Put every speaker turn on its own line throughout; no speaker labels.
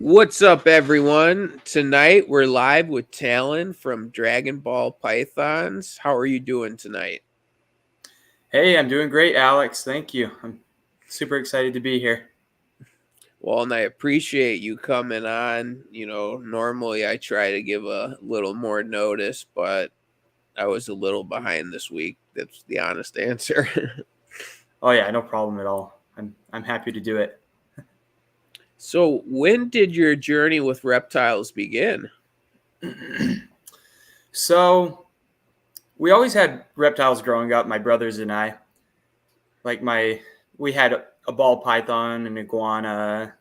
What's up, everyone? Tonight we're live with Tallon from Dragon Ball Pythons. How are you doing tonight?
Hey, I'm doing great, Alex. Thank you. I'm super excited to be here.
Well, and I appreciate you coming on. Normally I try to give a little more notice, but I was a little behind this week. That's the honest answer.
Oh yeah, no problem at all. I'm happy to do it.
So, when did your journey with reptiles begin?
So we always had reptiles growing up, my brothers and I. Like we had a ball python, an iguana,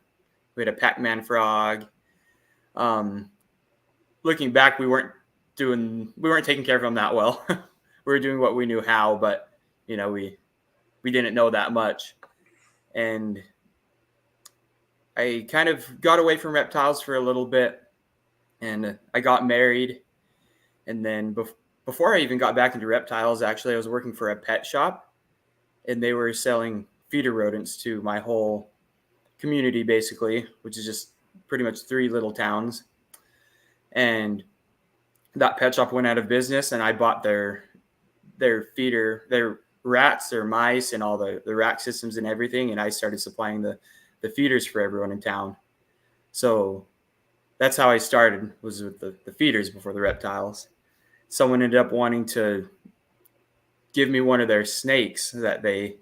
we had a Pac-Man frog. Um, Looking back, we weren't taking care of them that well. We were doing what we knew how, but we didn't know that much. And I kind of got away from reptiles for a little bit, and I got married. And then before I even got back into reptiles, actually, I was working for a pet shop, and they were selling feeder rodents to my whole community, basically, which is just pretty much three little towns. And that pet shop went out of business, and I bought their rats, their mice, and all the rack systems and everything. And I started supplying the feeders for everyone in town. So that's how I started, was with the feeders before the reptiles. Someone ended up wanting to give me one of their snakes that they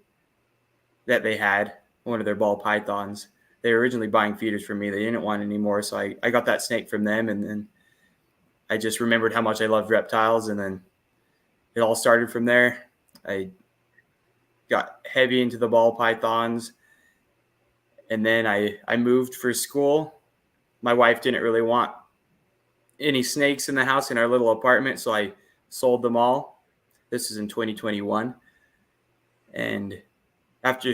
had, one of their ball pythons. They were originally buying feeders from me. They didn't want any more, so I got that snake from them, and then I just remembered how much I loved reptiles, and then it all started from there. I got heavy into the ball pythons, and then I moved for school. My wife didn't really want any snakes in the house in our little apartment, so I sold them all. This is in 2021, and after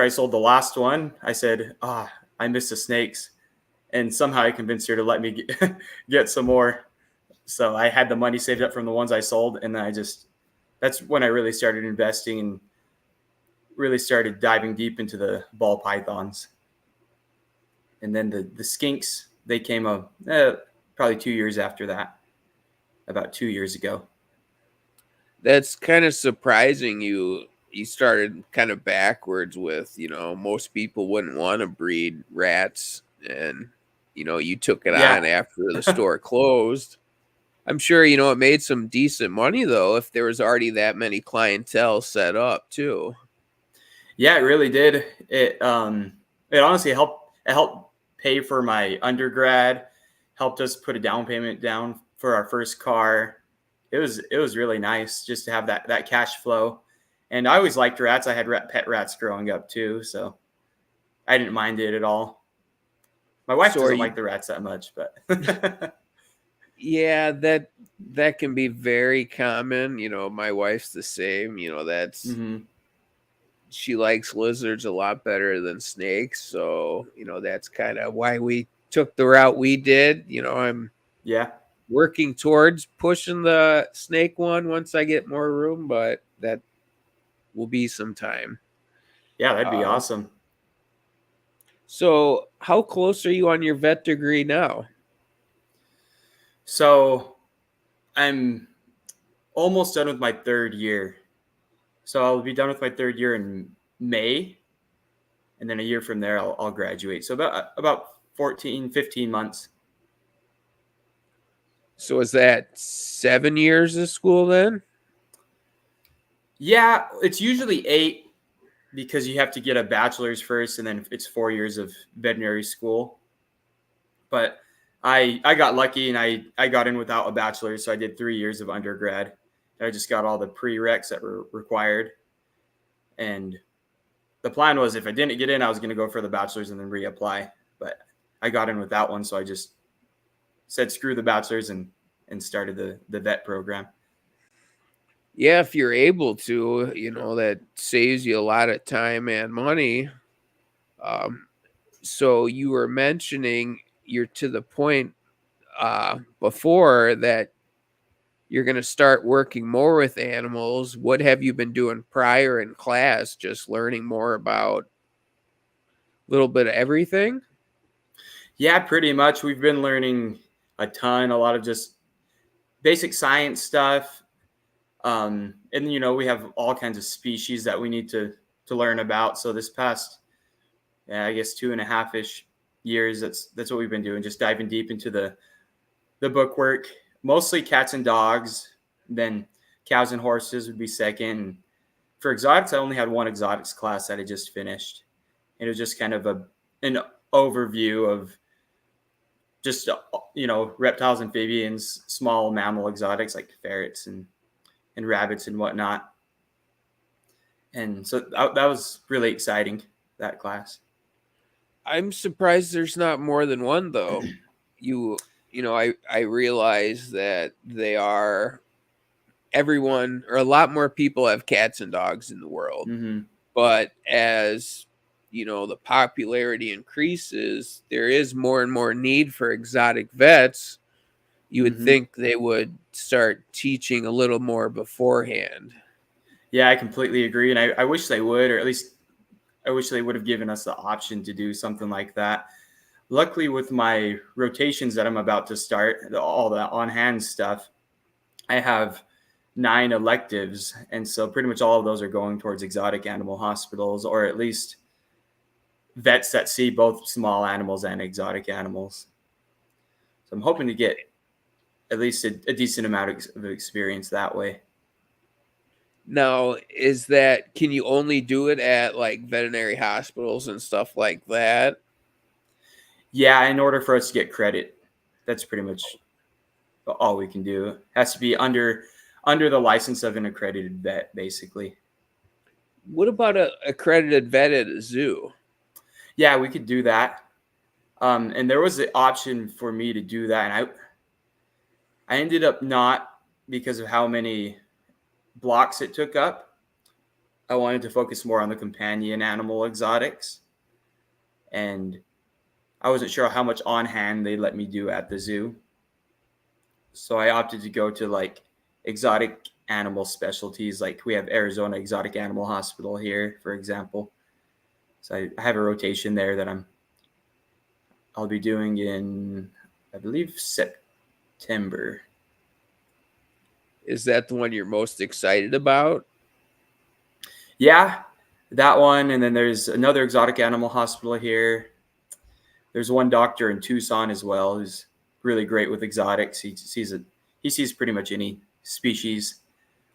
I sold the last one, I said, I miss the snakes," and somehow I convinced her to let me get some more. So I had the money saved up from the ones I sold, and then that's when I really started investing and really started diving deep into the ball pythons. And then the skinks, they came up probably 2 years after that, about 2 years ago.
That's kind of surprising. You started kind of backwards with, most people wouldn't want to breed rats, and you took it
Yeah.
on after the store closed. I'm sure it made some decent money though if there was already that many clientele set up too.
Yeah, it really did. It honestly helped pay for my undergrad, helped us put a down payment down for our first car. It was really nice just to have that cash flow. And I always liked rats. I had pet rats growing up too, so I didn't mind it at all. My wife
So are
doesn't
you
like the rats that much, but
Yeah, that can be very common. My wife's the same. That's
hmm
she likes lizards a lot better than snakes. So, that's kind of why we took the route we did. I'm
yeah,
working towards pushing the snake one once I get more room, but that will be some time.
yeah, that'd be
Um,
awesome.
so how close are you on your vet degree now?
So I'm almost done with my third year. So I'll be done with my third year in May, and then a year from there I'll graduate. So about 14, 15 months.
So is that 7 years of school then?
Yeah, it's usually 8 because you have to get a bachelor's first, and then it's 4 years of veterinary school. But I got lucky, and I got in without a bachelor's, so I did 3 years of undergrad. I just got all the prereqs that were required, and the plan was if I didn't get in, I was going to go for the bachelor's and then reapply. But I got in with that one, so I just said screw the bachelor's and started the vet program.
Yeah, if you're able to, that saves you a lot of time and money. Um, so you were mentioning you're to the point before that you're going to start working more with animals. What have you been doing prior in class? Just learning more about a little bit of everything?
Yeah, pretty much. We've been learning a lot of just basic science stuff. And we have all kinds of species that we need to learn about. So this past, I guess 2.5-ish years, that's what we've been doing, just diving deep into the book work. Mostly cats and dogs, then cows and horses would be second. For exotics, I only had one exotics class that I just finished. It was just kind of an overview of just reptiles, amphibians, small mammal exotics like ferrets and rabbits and whatnot. And so that was really exciting, that class.
I'm surprised there's not more than one though. I realize that they are everyone or a lot more people have cats and dogs in the world.
Mm-hmm.
But as the popularity increases, there is more and more need for exotic vets. You would
Mm-hmm.
think they would start teaching a little more beforehand.
Yeah, I completely agree. And I wish they would, or at least I wish they would have given us the option to do something like that. Luckily, with my rotations that I'm about to start, all the on hand stuff, I have 9 electives. And so pretty much all of those are going towards exotic animal hospitals, or at least vets that see both small animals and exotic animals. So I'm hoping to get at least a decent amount of experience that way.
Now, can you only do it at like veterinary hospitals and stuff like that?
Yeah, in order for us to get credit, that's pretty much all we can do. It has to be under the license of an accredited vet, basically.
What about a accredited vet at a zoo?
Yeah, we could do that. And there was the option for me to do that, and I ended up not, because of how many blocks it took up. I wanted to focus more on the companion animal exotics, and I wasn't sure how much on hand they let me do at the zoo. So I opted to go to like exotic animal specialties. Like we have Arizona Exotic Animal Hospital here, for example. So I have a rotation there that I'll be doing in, I believe, September.
Is that the one you're most excited about?
Yeah, that one. And then there's another exotic animal hospital here. There's one doctor in Tucson as well who's really great with exotics. He sees pretty much any species,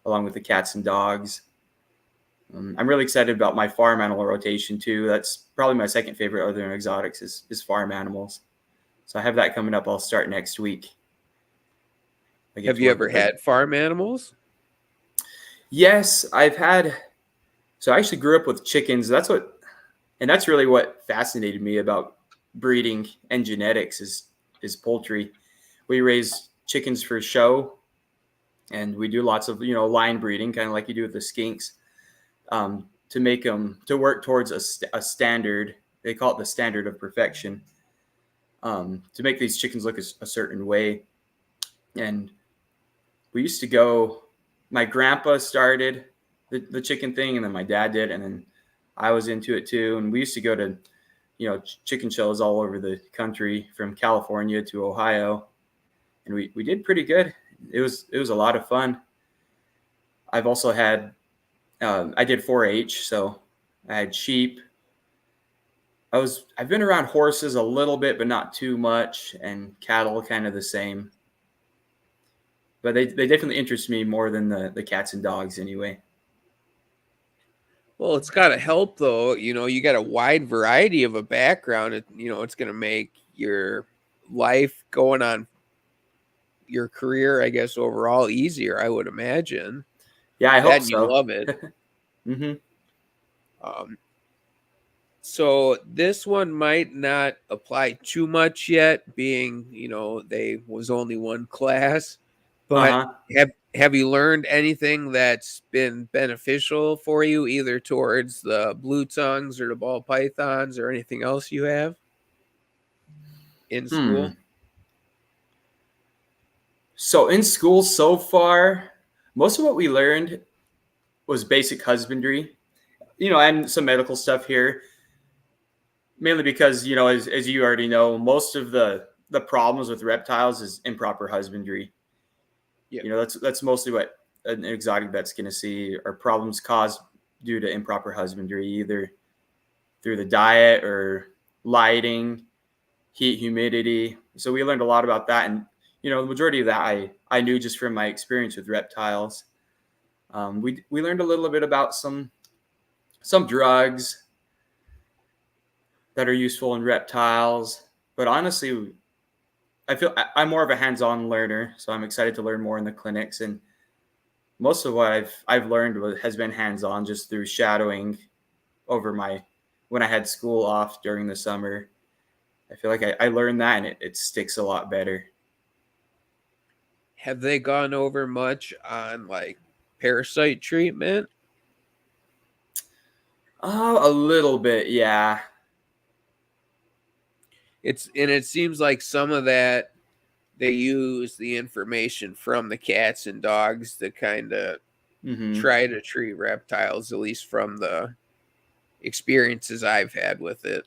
along with the cats and dogs. I'm really excited about my farm animal rotation too. That's probably my second favorite other than exotics is farm animals. So I have that coming up. I'll start next week. I get
Have
to
you
work
ever
with it.
had farm animals?
Yes, I've had. So I actually grew up with chickens. That's really what fascinated me about breeding and genetics is poultry. We raise chickens for show, and we do lots of line breeding, kind of like you do with the skinks, to make them to work towards a standard. They call it the standard of perfection. To make these chickens look a certain way. And we used to go. My grandpa started the chicken thing, and then my dad did, and then I was into it too. And we used to go to chicken shows all over the country, from California to Ohio, and we did pretty good. It was a lot of fun. I've also had I did 4-H, so I had sheep. I've been around horses a little bit, but not too much, and cattle kind of the same. But they definitely interest me more than the cats and dogs anyway.
Well, it's got to help though. You got a wide variety of a background. It's going to make your life going on your career, I guess, overall easier, I would imagine.
Yeah, I
That
hope
and you
so.
love it.
Hmm.
Um, so this one might not apply too much yet, being, they was only one class, but
Uh-huh.
have you learned anything that's been beneficial for you, either towards the blue tongues or the ball pythons or anything else you have in
Hmm.
school?
So in school so far, most of what we learned was basic husbandry, and some medical stuff here. mainly because, as you already know, most of the problems with reptiles is improper husbandry.
Yeah.
That's mostly what an exotic vet's going to see are problems caused due to improper husbandry, either through the diet or lighting, heat, humidity. So we learned a lot about that, and the majority of that I knew just from my experience with reptiles. We learned a little bit about some drugs that are useful in reptiles, but honestly, I feel I'm more of a hands-on learner, so I'm excited to learn more in the clinics. And most of what I've learned has been hands-on, just through shadowing over my when I had school off during the summer. I feel like I learned that, and it sticks a lot better.
Have they gone over much on like parasite treatment?
Oh, a little bit, yeah.
It seems like some of that they use the information from the cats and dogs to kind of
Hmm.
try to treat reptiles, at least from the experiences I've had with it.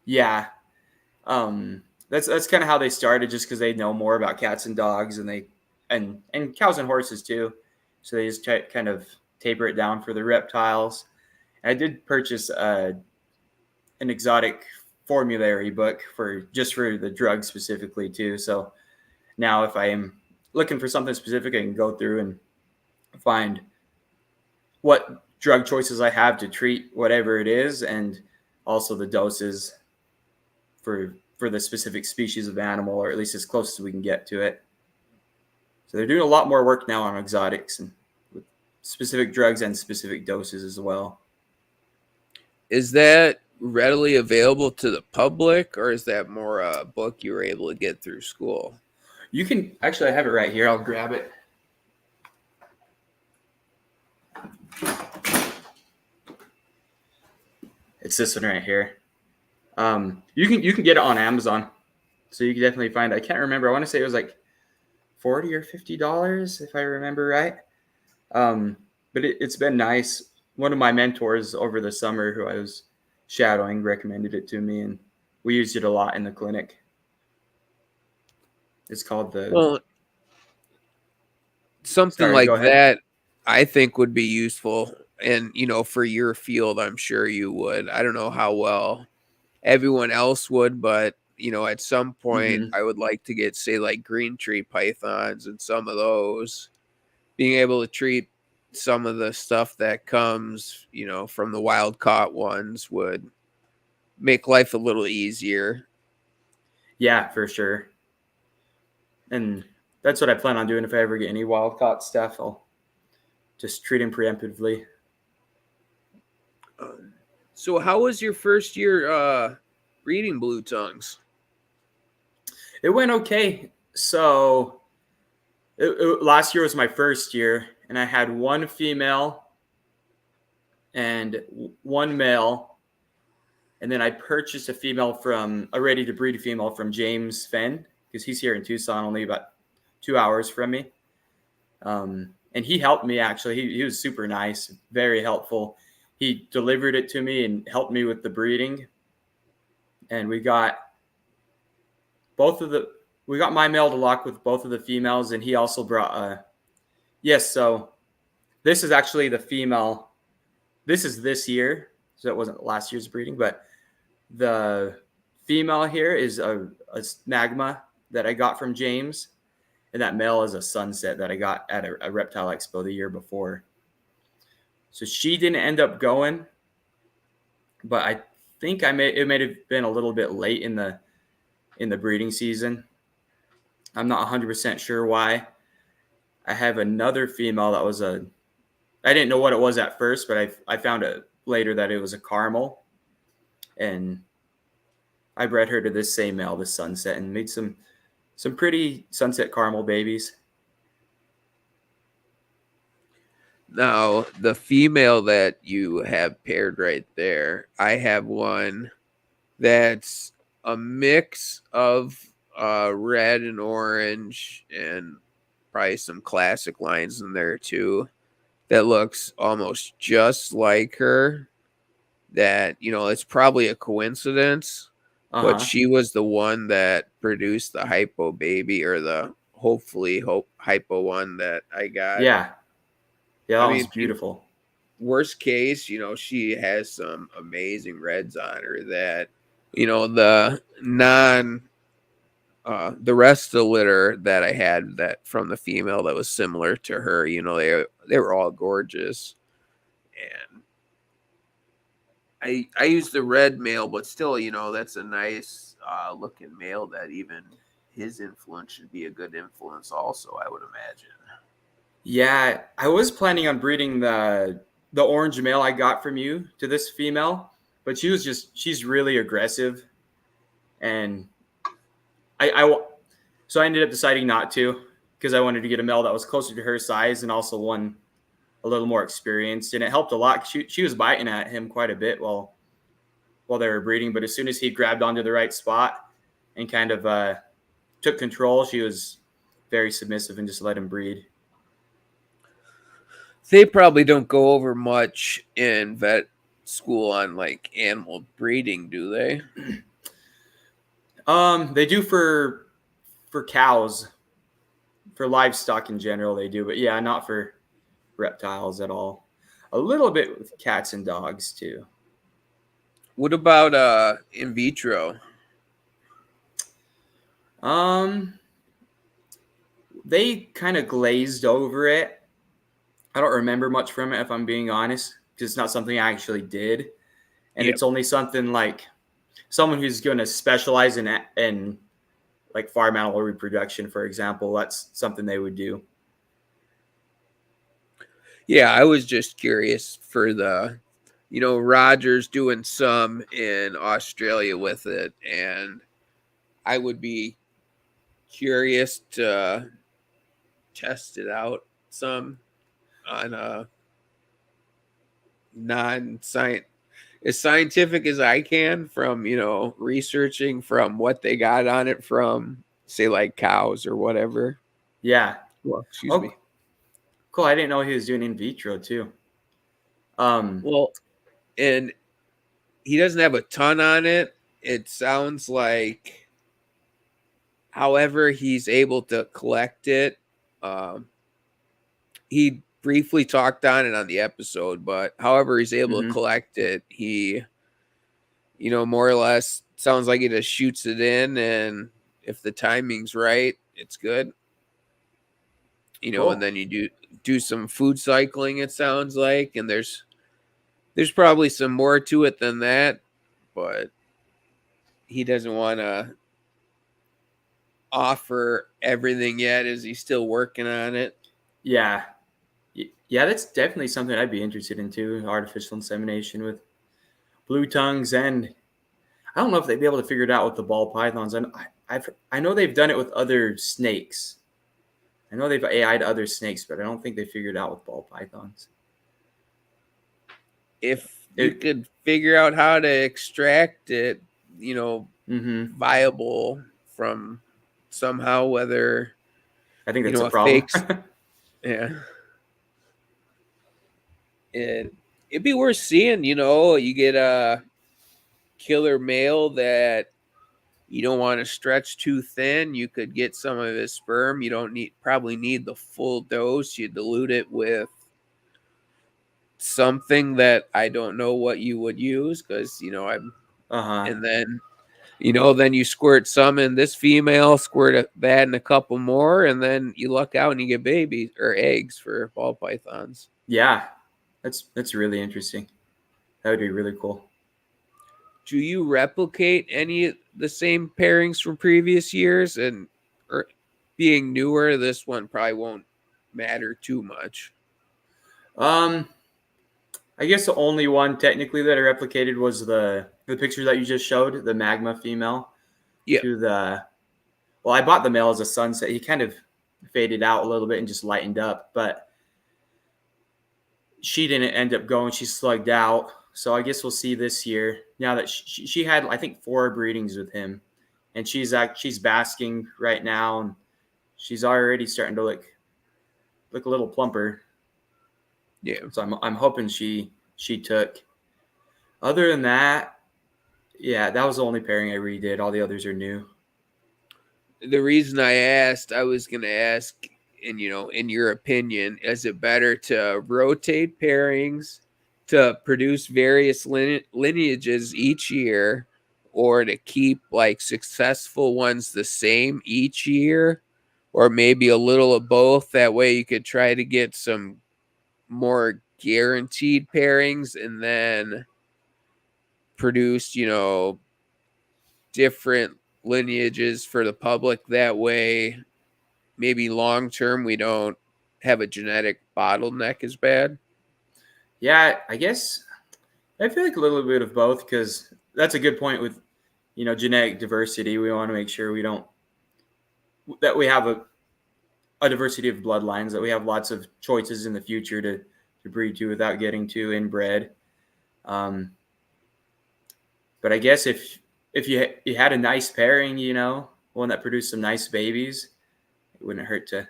Yeah. That's kind of how they started, just because they know more about cats and dogs, and and cows and horses too. So they just kind of taper it down for the reptiles. And I did purchase an exotic formulary book for the drug specifically too. So now if I am looking for something specific, I can go through and find what drug choices I have to treat whatever it is, and also the doses for the specific species of animal, or at least as close as we can get to it. So they're doing a lot more work now on exotics and with specific drugs and specific doses as well.
Is that readily available to the public, or is that more a book you were able to get through school?
You can actually, I have it right here. I'll grab it. It's this one right here. You can get it on Amazon, so you can definitely find it. I can't remember. I want to say it was like $40 or $50 if I remember right. Um, but it's been nice. One of my mentors over the summer, who I was shadowing, recommended it to me, and we used it a lot in the clinic. It's called the.
Well, something
Sorry,
like
go ahead.
that I think would be useful. And, for your field, I'm sure you would. I don't know how well everyone else would, but, at some point,
Hmm.
I would like to get, say, like green tree pythons and some of those, being able to treat some of the stuff that comes, from the wild caught ones would make life a little easier.
Yeah, for sure. And that's what I plan on doing if I ever get any wild caught stuff. I'll just treat them preemptively.
So, how was your first year breeding blue tongues?
It went okay. So last year was my first year, and I had one female and one male. And then I purchased a ready to breed female from James Fenn, because he's here in Tucson, only about 2 hours from me. And he helped me, actually. He was super nice, very helpful. He delivered it to me and helped me with the breeding. And both of the we got my male to lock with both of the females, and he also brought yes. So this is actually the female. This is this year, so it wasn't last year's breeding, but the female here is a magma that I got from James, and that male is a sunset that I got at a reptile expo the year before. So she didn't end up going, but I think it may have been a little bit late in the breeding season. I'm not 100% sure why. I have another female that was I didn't know what it was at first, but I found it later that it was a caramel, and I bred her to this same male, this sunset, and made some pretty sunset caramel babies.
Now, the female that you have paired right there, I have one that's a mix of red and orange and probably some classic lines in there too. That looks almost just like her, that, you know, it's probably a coincidence, but
Uh-huh.
she was the one that produced the hypo baby, or the hopefully hope hypo one that I got.
Yeah. Yeah,
I
that one's
mean,
beautiful.
worst case, you know, she has some amazing reds on her that, you know, the non the rest of the litter that I had that from the female that was similar to her, you know, they were all gorgeous. And I used the red male, but still, you know, that's a nice looking male that even his influence should be a good influence also, I would imagine.
Yeah, I was planning on breeding the orange male I got from you to this female, but she's really aggressive, and I so I ended up deciding not to because I wanted to get a male that was closer to her size and also one a little more experienced, and it helped a lot. She was biting at him quite a bit while they were breeding, but as soon as he grabbed onto the right spot and kind of took control, she was very submissive and just let him breed.
They probably don't go over much in vet school on like animal breeding, do they?
They do for cows, for livestock in general. They do, but yeah, not for reptiles at all. A little bit with cats and dogs too.
What about in vitro?
Um, they kind of glazed over it. I don't remember much from it if I'm being honest, because it's not something I actually did, and
Yep.
it's only something like someone who's going to specialize in like farm animal reproduction, for example. That's something they would do.
Yeah, I was just curious for the, you know, Rogers doing some in Australia with it, and I would be curious to test it out some on a non-science as scientific as I can from, you know, researching from what they got on it from, say, like cows or whatever.
Yeah.
Well, excuse
Oh,
me.
cool. I didn't know he was doing in vitro too. Um.
Well, and he doesn't have a ton on it. It sounds like, however, he's able to collect it. Um, he briefly talked on it on the episode, but however he's able to
Mhm.
collect it, he, you know, more or less sounds like he just shoots it in, and if the timing's right, it's good. You know, and
Cool.
then you do some food cycling, it sounds like, and there's probably some more to it than that, but he doesn't want to offer everything yet as he's still working on it.
Yeah. Yeah, that's definitely something I'd be interested in too. Artificial insemination with blue tongues, and I don't know if they'd be able to figure it out with the ball pythons. And I know they've done it with other snakes. I know they've AI'd other snakes, but I don't think they figured it out with ball pythons.
If you
It.
could figure out how to extract it, you know,
Mm-hmm.
viable from somehow, whether,
I think
you
that's a
know, a
problem.
fake, yeah, it'd be worth seeing. You know, you get a killer male that you don't want to stretch too thin. You could get some of his sperm. You don't probably need the full dose. You dilute it with something that I don't know what you would use, because, you know, I'm,
Uh huh.
and then, you know, then you squirt some in this female, squirt that and a couple more, and then you luck out and you get babies or eggs for ball pythons.
Yeah, that's really interesting. That would be really cool.
Do you replicate any of the same pairings from previous years? And, or being newer, this one probably won't matter too much.
Um, I guess the only one technically that I replicated was the picture that you just showed, the magma female
Yeah.
to the. Well, I bought the male as a sunset. He kind of faded out a little bit and just lightened up, but she didn't end up going. She slugged out. So I guess we'll see this year. Now that she had, I think, 4 breedings with him, and she's basking right now, and she's already starting to look a little plumper.
Yeah.
So I'm hoping she took. Other than that, yeah, that was the only pairing I redid. All the others are new.
The reason I asked, I was going to ask, in your opinion, is it better to rotate pairings to produce various lineages each year, or to keep like successful ones the same each year, or maybe a little of both? That way you could try to get some more guaranteed pairings and then produce, different lineages for the public. That way, maybe long term we don't have a genetic bottleneck as bad.
Yeah, I guess I feel like a little bit of both because that's a good point with genetic diversity. We want to make sure we don't that we have a diversity of bloodlines, that we have lots of choices in the future to breed to without getting too inbred. Um, but I guess if you had a nice pairing, one that produced some nice babies, it wouldn't hurt to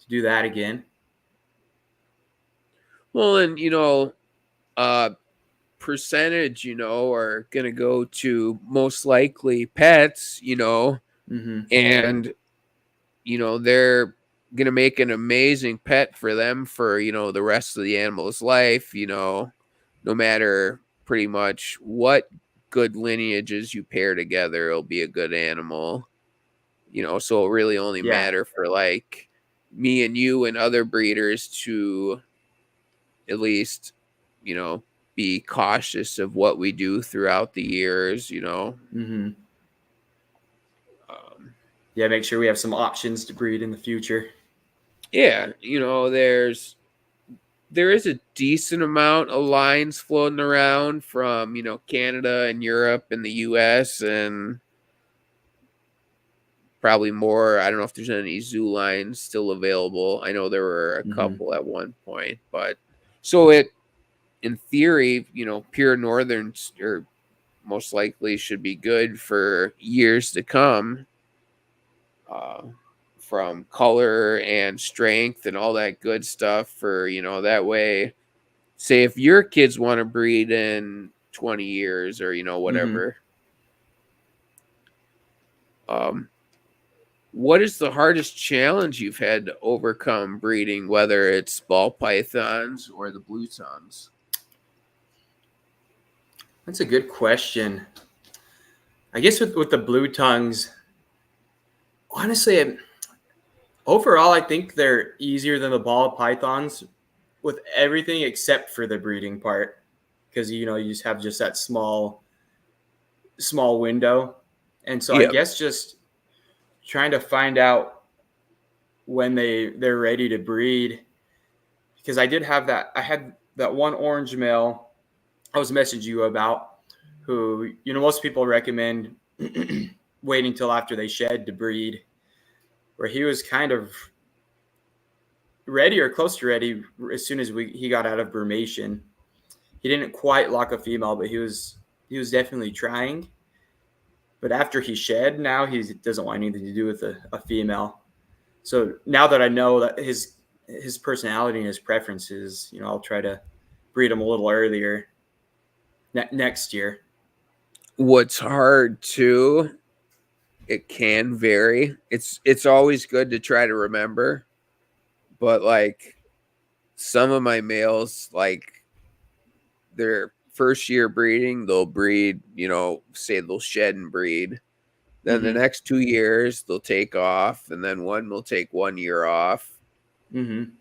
do that again.
Well, and uh percentage, are gonna go to most likely pets,
Mm-hmm.
and they're gonna make an amazing pet for them for the rest of the animal's life. No matter pretty much what good lineages you pair together, it'll be a good animal. So it really only
Yeah.
matter for like me and you and other breeders to at least, you know, be cautious of what we do throughout the years.
Mm-hmm.
Um,
Yeah. Make sure we have some options to breed in the future.
yeah, there is a decent amount of lines floating around from, Canada and Europe and the US, and probably more. I don't know if there's any zoo lines still available. I know there were a
Mm-hmm.
couple at one point, but so it, in theory, pure northern or most likely should be good for years to come, uh, from color and strength and all that good stuff. For that way, say if your kids want to breed in 20 years or
Mm-hmm.
whatever, um, what is the hardest challenge you've had to overcome breeding, whether it's ball pythons or the blue tongues?
That's a good question. I guess with the blue tongues, honestly, overall, I think they're easier than the ball pythons with everything except for the breeding part, because you just have just that small window, and so I
Yep.
guess just trying to find out when they're ready to breed. Because I had that one orange male I was messaging you about, who most people recommend waiting till after they shed to breed, where he was kind of ready or close to ready as soon as he got out of brumation. He didn't quite lock a female, but he was definitely trying. But after he shed, now he doesn't want anything to do with a female. So now that I know that his personality and his preferences, I'll try to breed him a little earlier next year.
What's hard too, it can vary. It's always good to try to remember, but like some of my males, like their first year breeding, they'll breed, say they'll shed and breed. Then the
Mm-hmm.
next 2 years they'll take off, and then one will take 1 year off.
Mm-hmm.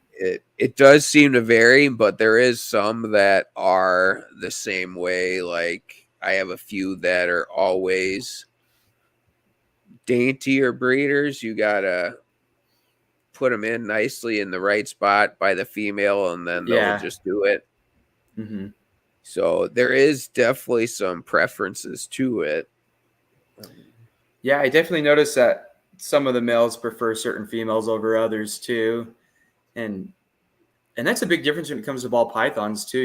It does seem to vary, but there is some that are the same way. Like I have a few that are always daintier breeders. You gotta put them in nicely in the right spot by the female, and then they'll
Yeah.
just do it.
Mm-hmm.
So there is definitely some preferences to it.
Yeah, I definitely noticed that some of the males prefer certain females over others too, and that's a big difference when it comes to ball pythons too.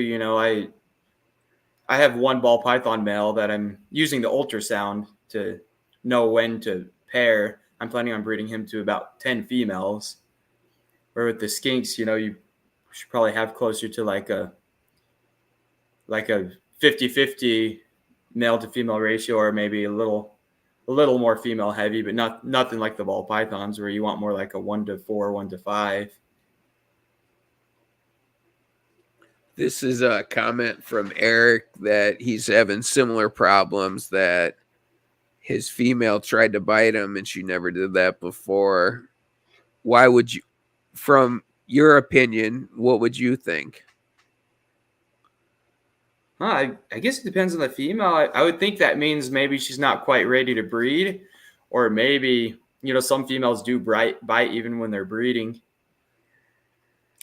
I have one ball python male that I'm using the ultrasound to know when to pair. I'm planning on breeding him to about 10 females. Where with the skinks, you should probably have closer to like a 50-50 male to female ratio, or maybe a little more female heavy, but nothing like the ball pythons where you want more like a 1-4, 1-5.
This is a comment from Eric that he's having similar problems, that his female tried to bite him and she never did that before. Why would you, from your opinion, what would you think?
I guess it depends on the female. I would think that means maybe she's not quite ready to breed, or maybe, some females do bite even when they're breeding.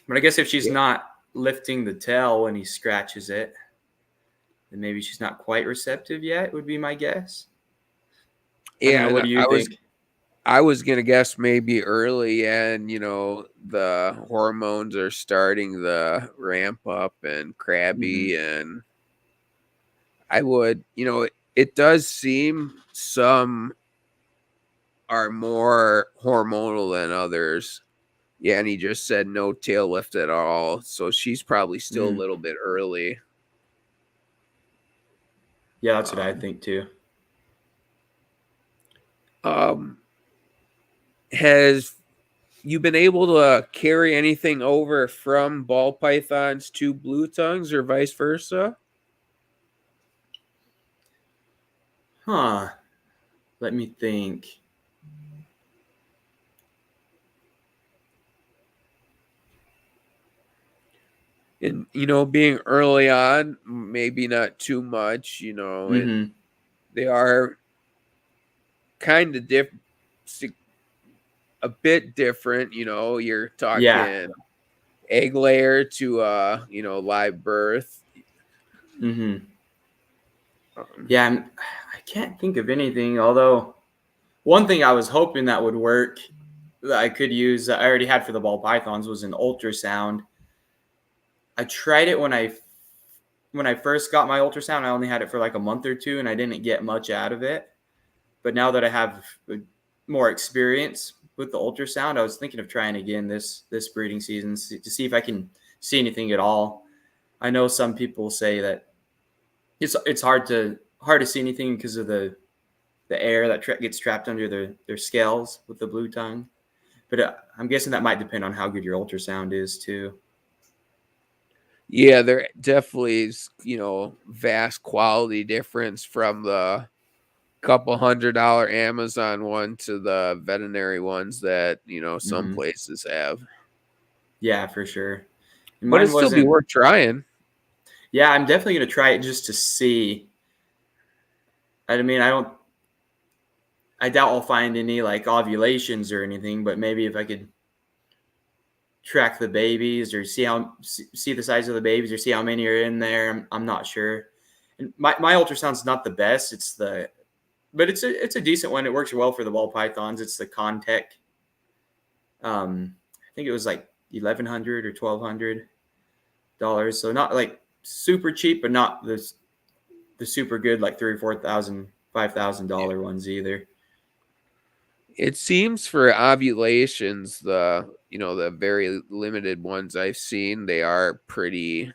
But I guess if she's
Yeah.
not lifting the tail when he scratches it, then maybe she's not quite receptive yet, would be my guess. I don't
Yeah,
know. What
and
do you think?
I was gonna guess maybe early, and the hormones are starting to ramp up and
Mm-hmm.
crabby, and I would, it does seem some are more hormonal than others. Yeah, and he just said no tail lift at all, so she's probably still a
Mm.
little bit early.
Yeah, that's what I
Um,
think too.
um, has you been able to carry anything over from ball pythons to blue tongues or vice versa?
Huh. Let me think.
And being early on, maybe not too much, and
Mm-hmm.
they are kind of a bit different, you're
Yeah.
talking egg layer to live birth.
Mm-hmm.
Um,
Yeah, I can't think of anything. Although one thing I was hoping that would work that I could use that I already had for the ball pythons was an ultrasound. I tried it when I first got my ultrasound. I only had it for like a month or two, and I didn't get much out of it. But now that I have more experience with the ultrasound, I was thinking of trying again this breeding season to see if I can see anything at all. I know some people say that it's hard to see anything because of the air that gets trapped under their scales with the blue tongue. But I'm guessing that might depend on how good your ultrasound is too.
yeah, there definitely is, vast quality difference from the couple $100 Amazon one to the veterinary ones that, some
Mm-hmm.
places have.
Yeah, for sure. And
But it'd
mine
still be
wasn't.
worth trying.
Yeah, I'm definitely gonna try it just to see. I mean, I doubt I'll find any like ovulations or anything, but maybe if I could track the babies or see the size of the babies or see how many are in there, I'm not sure. And my ultrasound's not the best. But it's a decent one. It works well for the ball pythons. It's the Contech. I think it was like $1,100 or $1,200. So not like super cheap, but not the super good like $3,000 or $4,000, $5,000 ones either.
It seems for ovulations, the very limited ones I've seen, they are pretty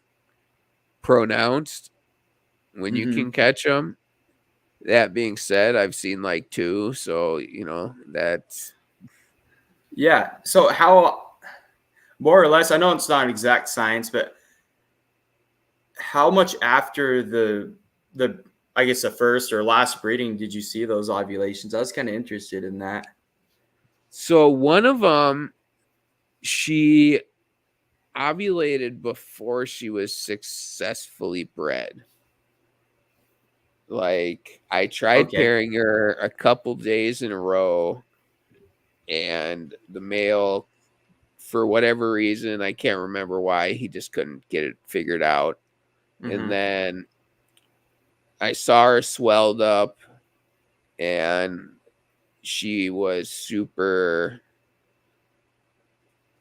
pronounced when you
Mm-hmm.
can catch them. That being said, I've seen like two, so that's
Yeah. So how more or less? I know it's not exact science, but how much after the I guess the first or last breeding did you see those ovulations? I was kind of interested in that.
so. One of them, she ovulated before she was successfully bred. Like, I tried
Okay.
pairing her a couple days in a row, and the male, for whatever reason, I can't remember why, he just couldn't get it figured out. And
Mm-hmm.
then I saw her swelled up, and she was super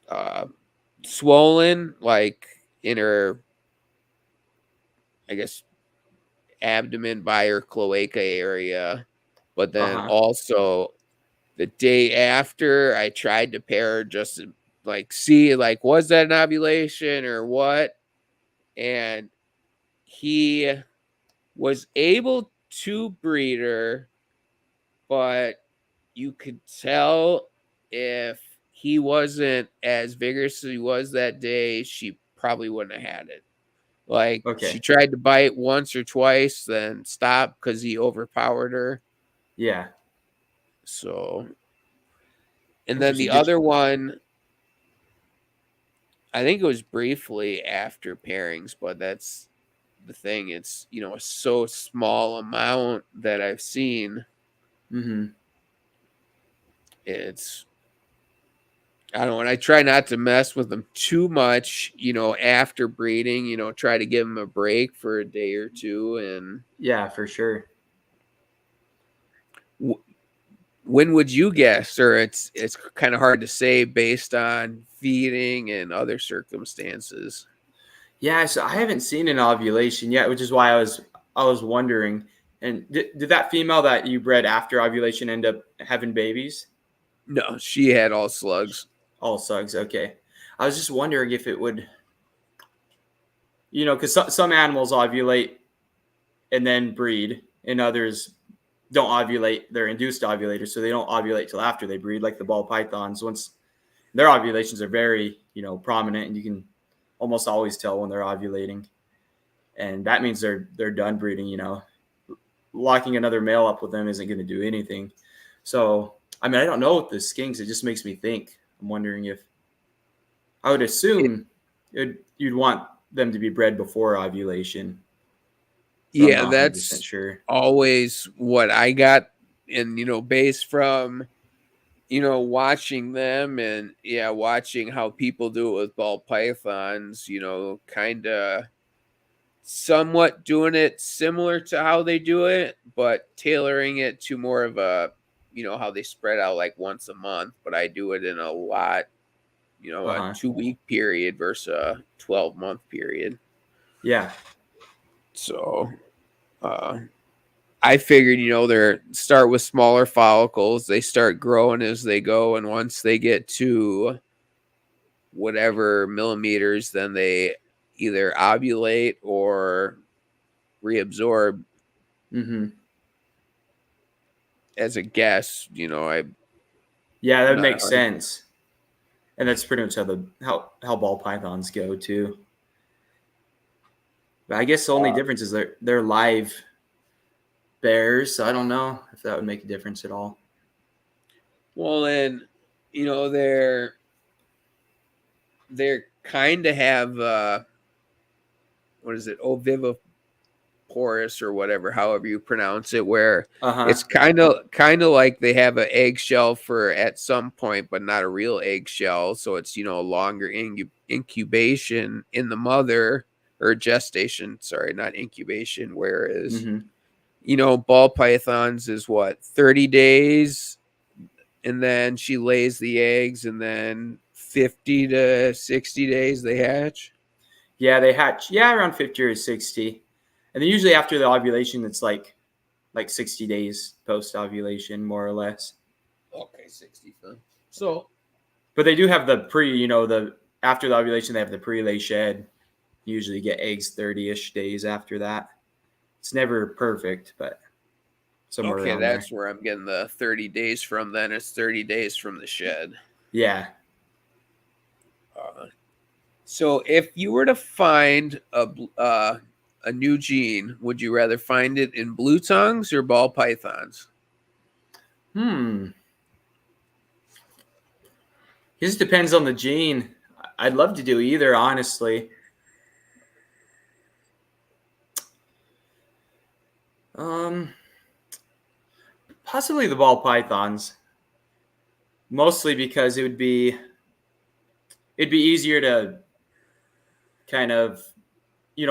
uh, swollen, like in her, I guess, abdomen by her cloaca area. But
Uh
then
huh.
also the day after, I tried to pair her just to like see, like, was that an ovulation or what? And he was able to breed her, but you could tell if he wasn't as vigorous as he was that day, she probably wouldn't have had it. Like, she
Okay.
tried to bite once or twice, then stopped because he overpowered her.
Yeah.
So, and then the
Interesting. Did
other one, I think it was briefly after pairings, but that's the thing. It's, a so small amount that I've seen.
mm-hmm.
It's, I don't know. And I try not to mess with them too much, after breeding, try to give them a break for a day or two. And
Yeah, for sure.
when would you guess, or it's kind of hard to say based on feeding and other circumstances?
Yeah, so I haven't seen an ovulation yet, which is why I was wondering. And did that female that you bred after ovulation end up having babies?
No, she had all slugs.
All sugs. Okay. I was just wondering if it would, because some animals ovulate and then breed, and others don't ovulate. They're induced ovulators, so they don't ovulate till after they breed, like the ball pythons. Once their ovulations are very, prominent, and you can almost always tell when they're ovulating, and that means they're done breeding. Locking another male up with them isn't going to do anything. So, I mean, I don't know with the skinks. It just makes me think. I'm wondering if I would
It,
assume you'd want them to be bred before ovulation, but I'm
yeah,
not 100%
that's
sure.
always what I got, and based from watching them, and yeah, watching how people do it with ball pythons, kind of somewhat doing it similar to how they do it, but tailoring it to more of a, how they spread out like once a month, but I do it in a lot,
Uh
a
huh.
2 week period versus a 12-month period.
Yeah.
So, uh, I figured, they start with smaller follicles, they start growing as they go, and once they get to whatever millimeters, then they either ovulate or reabsorb.
Mm-hmm.
As a guess, I'm
Yeah, that
not
makes
100.
sense. And that's pretty much how ball pythons go too. But I guess the only difference is they're live bears, so I don't know if that would make a difference at all.
Well, and they're kind of have what is it, oviviporous or whatever, however you pronounce it, where
Uh huh.
it's kind of like they have an eggshell for at some point, but not a real eggshell. So it's longer incubation in the mother, or gestation. Sorry, not incubation. Whereas
Mm-hmm.
ball pythons is what, 30 days, and then she lays the eggs, and then 50 to 60 days they hatch.
Yeah, they hatch. Yeah, around 50 or 60, and then usually after the ovulation, it's like 60 days post ovulation, more or less.
Okay, 60. So,
But they do have the the after the ovulation, they have the pre-lay shed. Usually get eggs 30-ish days after that. It's never perfect, but somewhere
okay,
around there.
that's where I'm getting the 30 days from. Then it's 30 days from the shed.
Yeah.
Uh, so, if you were to find a new gene, would you rather find it in blue tongues or ball pythons?
Hmm. This depends on the gene. I'd love to do either, honestly. Um, Possibly the ball pythons, mostly because it'd be easier to kind of,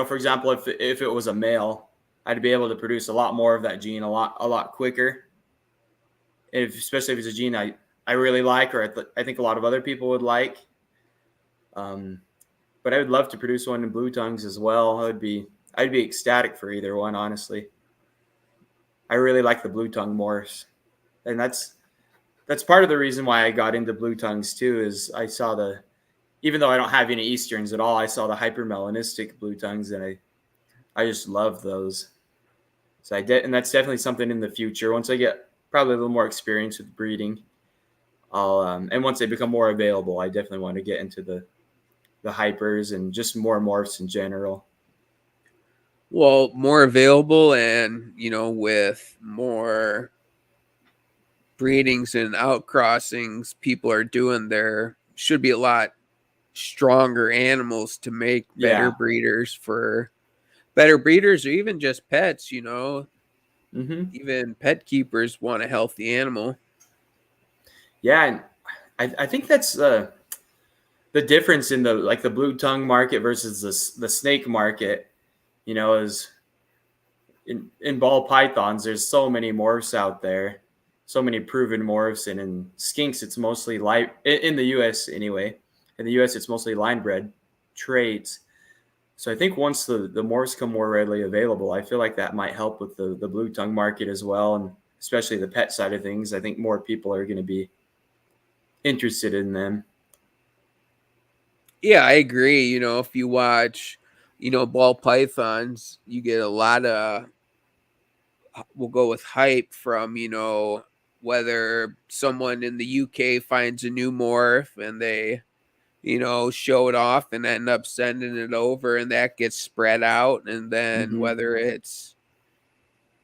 for example, if it was a male, I'd be able to produce a lot more of that gene a lot quicker. Especially if it's a gene I really like, or I think a lot of other people would like. Um, but I would love to produce one in blue tongues as well. I'd be ecstatic for either one, honestly. I really like the blue tongue morphs, and that's part of the reason why I got into blue tongues too. Is I saw even though I don't have any easterns at all, I saw the hypermelanistic blue tongues, and I just love those. So and that's definitely something in the future. Once I get probably a little more experience with breeding, I'll and once they become more available, I definitely want to get into the hypers and just more morphs in general.
Well, more available, and with more breedings and outcrossings people are doing, there should be a lot stronger animals to make
Yeah.
better breeders, or even just pets.
Mm-hmm.
Even pet keepers want a healthy animal.
Yeah, and I think that's the difference in the blue tongue market versus the snake market. Is in ball pythons, there's so many morphs out there, so many proven morphs, and in skinks, it's mostly light in the U.S. anyway. In the U.S., it's mostly line bred traits. So I think once the morphs come more readily available, I feel like that might help with the blue tongue market as well, and especially the pet side of things. I think more people are going to be interested in them.
Yeah, I agree. If you watch, ball pythons, you get a lot of, we'll go with hype from, whether someone in the UK finds a new morph and they, show it off and end up sending it over, and that gets spread out. And then
Mm-hmm.
whether it's,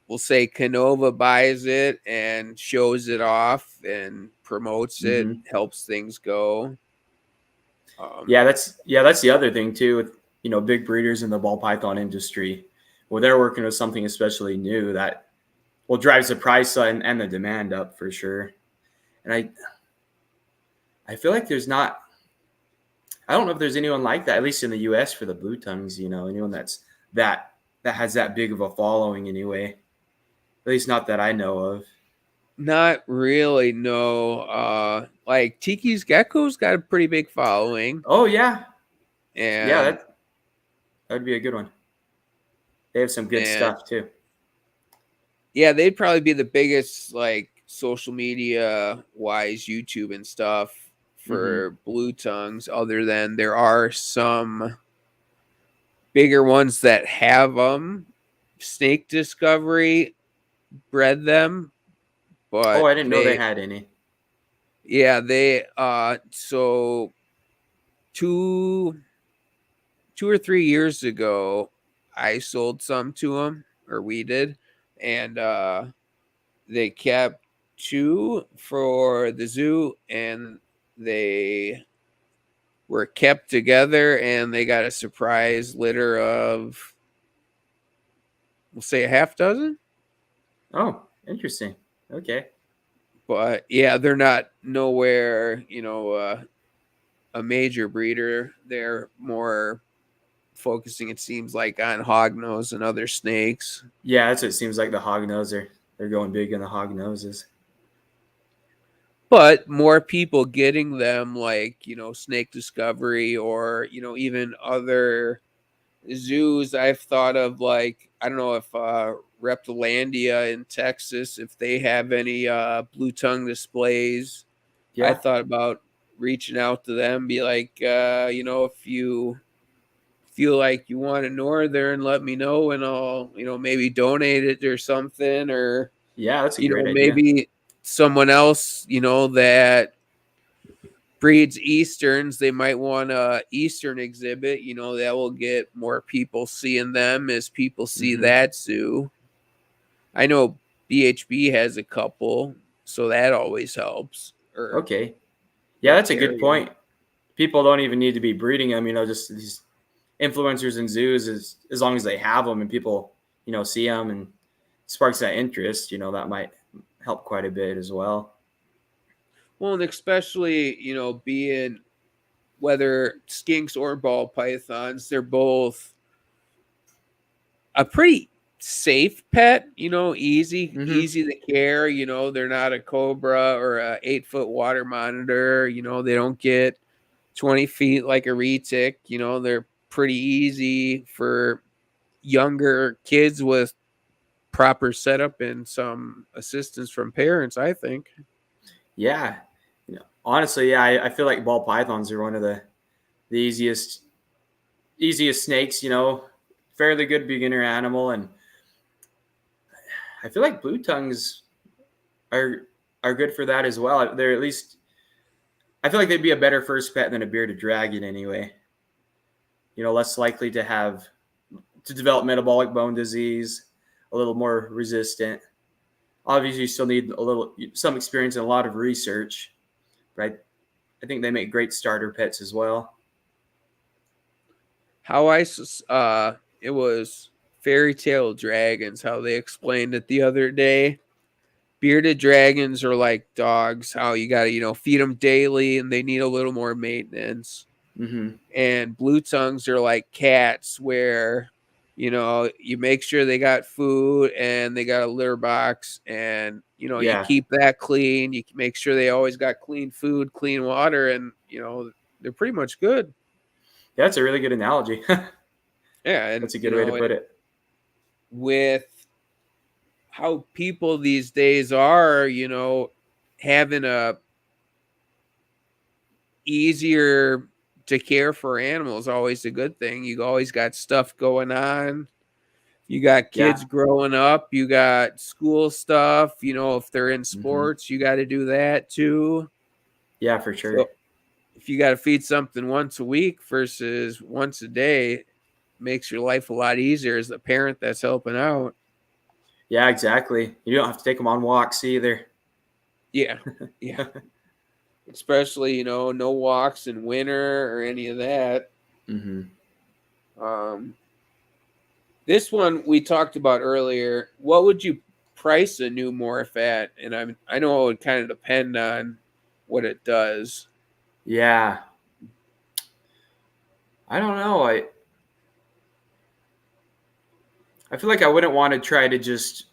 we'll say Canova buys it and shows it off and promotes it,
Mm-hmm.
helps things go.
Yeah,
Um,
that's the other thing too with big breeders in the ball python industry. Well, they're working with something especially new that drives the price and the demand up for sure. And I feel like there's not. I don't know if there's anyone like that, at least in the U.S. for the blue tongues. Anyone that that has that big of a following anyway. At least not that I know of.
Not really, no. Like Tiki's Gecko's got a pretty big following,
Oh yeah, yeah,
and
that would be a good one. They have some good
and
stuff too.
yeah, they'd probably be the biggest, like, social media wise, YouTube and stuff
Mm-hmm.
for blue tongues. Other than there are some bigger ones that have them. Snake Discovery bred them,
Oh,
but
I didn't know they had any.
so two 2 or 3 years ago, I sold some to them, or we did, and they kept two for the zoo, and they were kept together, and they got a surprise litter of, we'll say, a half dozen.
Oh, interesting. Okay.
But yeah, they're not nowhere, a major breeder. They're more focusing, it seems like, on hognose and other snakes.
Yeah, that's what it seems like. The hog nose they're going big in the hog noses.
But more people getting them, like, Snake Discovery, or even other zoos. I've thought of, like, I don't know if Reptilandia in Texas, if they have any blue tongue displays. I
Yeah,
thought about reaching out to them, be like, if you feel like you want a northern, let me know, and I'll, maybe donate it or something. Or
yeah, that's a great idea.
maybe someone else, that breeds easterns, they might want a eastern exhibit, that will get more people seeing them as people see
Mm-hmm.
that zoo. I know BHB has a couple, so that always helps. Or
Okay. Yeah,
they'll
that's a good
carry them.
point. People don't even need to be breeding them. Just these influencers in zoos, as long as they have them and people see them and sparks that interest. That might help quite a bit as well.
Well, and especially, being, whether skinks or ball pythons, they're both a pretty safe pet,
Mm-hmm.
easy to care. They're not a cobra or a 8 foot water monitor. They don't get 20 feet like a retic. They're pretty easy for younger kids with proper setup and some assistance from parents, I think.
Yeah. Honestly, yeah, I feel like ball pythons are one of the easiest snakes. Fairly good beginner animal, and I feel like blue tongues are are good for that as well. They're at least I feel like they'd be a better first pet than a bearded dragon anyway. Less likely to develop metabolic bone disease, a little more resistant. Obviously, you still need some experience and a lot of research, but I think they make great starter pets as well.
It was fairy tale dragons, how they explained it the other day. Bearded dragons are like dogs, how you got to, feed them daily and they need a little more maintenance.
Mm-hmm.
And blue tongues are like cats, where you make sure they got food and they got a litter box, and you
Yeah,
keep that clean. You make sure they always got clean food, clean water, and they're pretty much good.
that's a really good analogy.
Yeah, and
That's a good way to put it.
with how people these days are, having a easier to care for animals always a good thing. You always got stuff going on. You got
Yeah.
kids growing up, you got school stuff, if they're in
Mm-hmm.
sports, you got to do that too.
Yeah, for sure.
So if you got to feed something once a week versus once a day, makes your life a lot easier as the parent that's helping out.
Yeah, exactly. You don't have to take them on walks either.
Yeah. Yeah. Especially, no walks in winter or any of that.
Mm-hmm.
Um, this one we talked about earlier. What would you price a new morph at? And I know it would kind of depend on what it does.
Yeah. I don't know. I feel like I wouldn't want to try to just.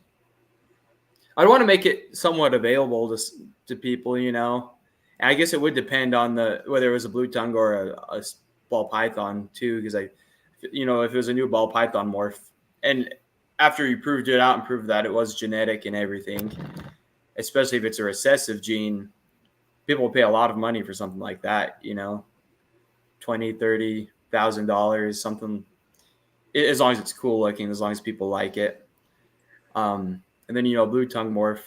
I'd want to make it somewhat available to people. And I guess it would depend on whether it was a blue tongue or a ball python too, because if it was a new ball python morph, and after you proved it out and proved that it was genetic and everything, especially if it's a recessive gene, people will pay a lot of money for something like that. $20,000, $30,000, something. As long as it's cool looking, as long as people like it. And then blue tongue morph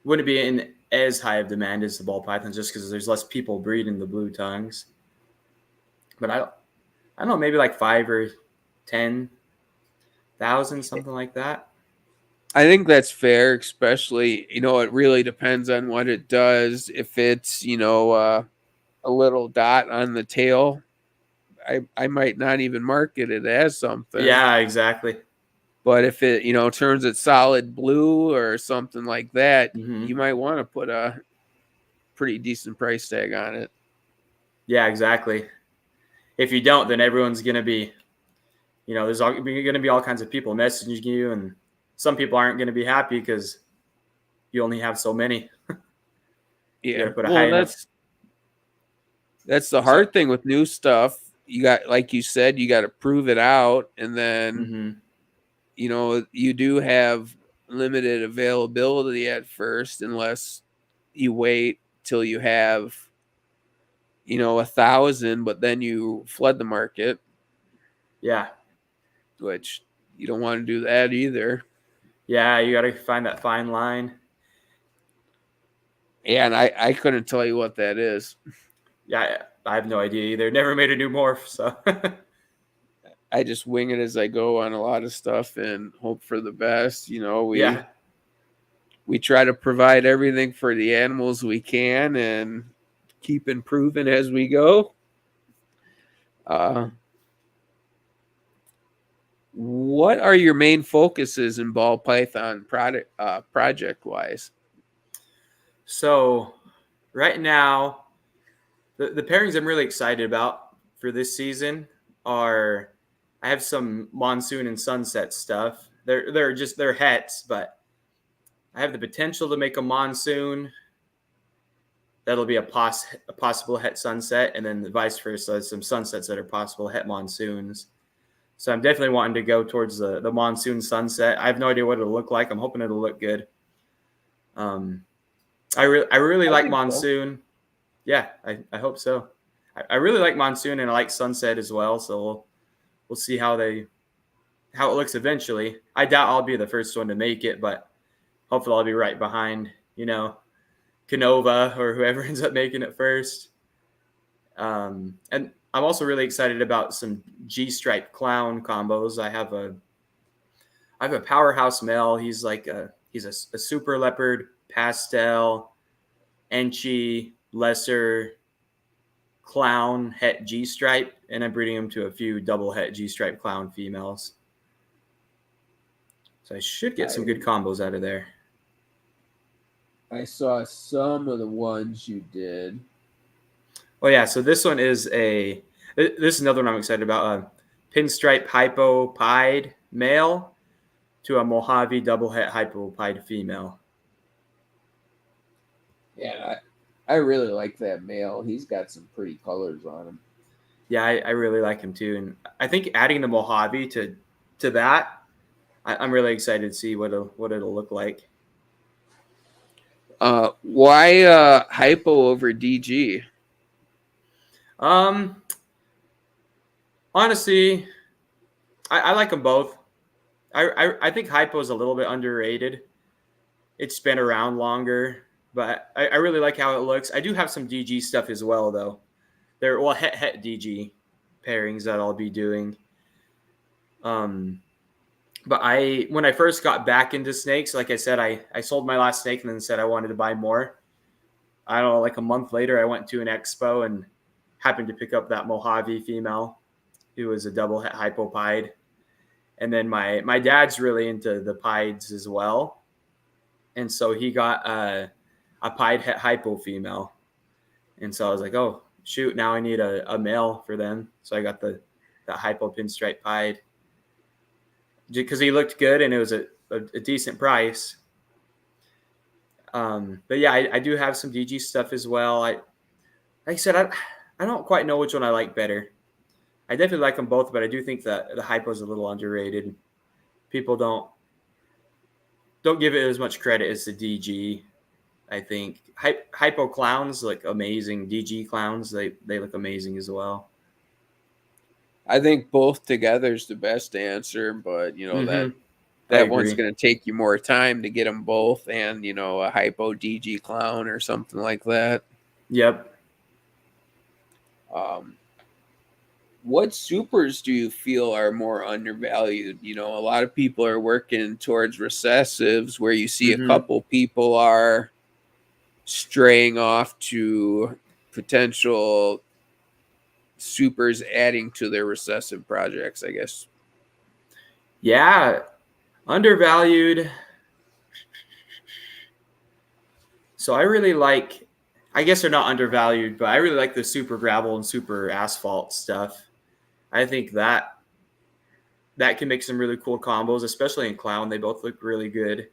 wouldn't be in as high of demand as the ball pythons, just because there's less people breeding the blue tongues. But I don't know, maybe like 5 or 10,000, something like that.
I think that's fair, especially, it really depends on what it does. If it's, a little dot on the tail, I might not even market it as something.
Yeah, exactly.
But if it, turns it solid blue or something like that,
Mm-hmm.
you might want to put a pretty decent price tag on it.
Yeah, exactly. If you don't, then everyone's gonna be, there's going to be all kinds of people messaging you, and some people aren't going to be happy because you only have so many. You got
Yeah.
to put a
Well,
high enough.
that's the
So,
hard thing with new stuff. You got, like you said, you got to prove it out, and then
mm-hmm.
you do have limited availability at first, unless you wait till you have 1,000, but then you flood the market,
Yeah,
which you don't want to do that either.
yeah, you got to find that fine line.
Yeah, and I couldn't tell you what that is.
Yeah, I have no idea either. Never made a new morph, so
I just wing it as I go on a lot of stuff and hope for the best.
yeah,
We try to provide everything for the animals we can and keep improving as we go. Uh, what are your main focuses in ball python project wise?
So right now, the pairings I'm really excited about for this season are I have some monsoon and sunset stuff. They're hets, but I have the potential to make a monsoon. That'll be a possible het sunset, and then the vice versa, some sunsets that are possible het monsoons. So I'm definitely wanting to go towards the monsoon sunset. I have no idea what it'll look like. I'm hoping it'll look good. Um, I really
I
like
think so.
monsoon. Yeah, I hope so. I really like monsoon, and I like sunset as well. So we'll see how they how it looks eventually. I doubt I'll be the first one to make it, but hopefully I'll be right behind, Canova or whoever ends up making it first. And I'm also really excited about some G-stripe clown combos. I have a powerhouse male. He's a super leopard, pastel, Enchi, lesser, clown, het G-stripe, and I'm breeding him to a few double het G-stripe clown females. So I should get some good combos out of there.
I saw some of the ones you did.
Oh yeah, so this is another one I'm excited about. A pinstripe hypo pied male to a Mojave double het hypo pied female.
Yeah, I really like that male. He's got some pretty colors on him.
Yeah, I really like him too, and I think adding the Mojave to that, I'm really excited to see what it'll look like.
Why hypo over DG?
Honestly, I like them both. I think hypo is a little bit underrated. It's been around longer, but I really like how it looks. I do have some DG stuff as well, though. Het DG pairings that I'll be doing. But when I first got back into snakes, like I said, I sold my last snake and then said I wanted to buy more. I don't know, like a month later, I went to an expo and happened to pick up that Mojave female, who was a double het hypo pied. And then my dad's really into the pieds as well. And so he got a pied het hypo female. And so I was like, oh, shoot, now I need a male for them. So I got the hypo pinstripe pied because he looked good and it was a decent price. But yeah, I do have some DG stuff as well. Like I said, I don't quite know which one I like better. I definitely like them both, but I do think that the hypo is a little underrated. People don't give it as much credit as the DG. I think hypo clowns look amazing. DG clowns, they look amazing as well.
I think both together is the best answer, but that one's going to take you more time to get them both, and a hypo DG clown or something like that.
Yep.
What supers do you feel are more undervalued? A lot of people are working towards recessives, where you see a couple people are straying off to potential supers adding to their recessive projects, I guess.
Yeah, undervalued. So I really like, I guess they're not undervalued, but I really like the super gravel and super asphalt stuff. I think that can make some really cool combos, especially in clown. They both look really good.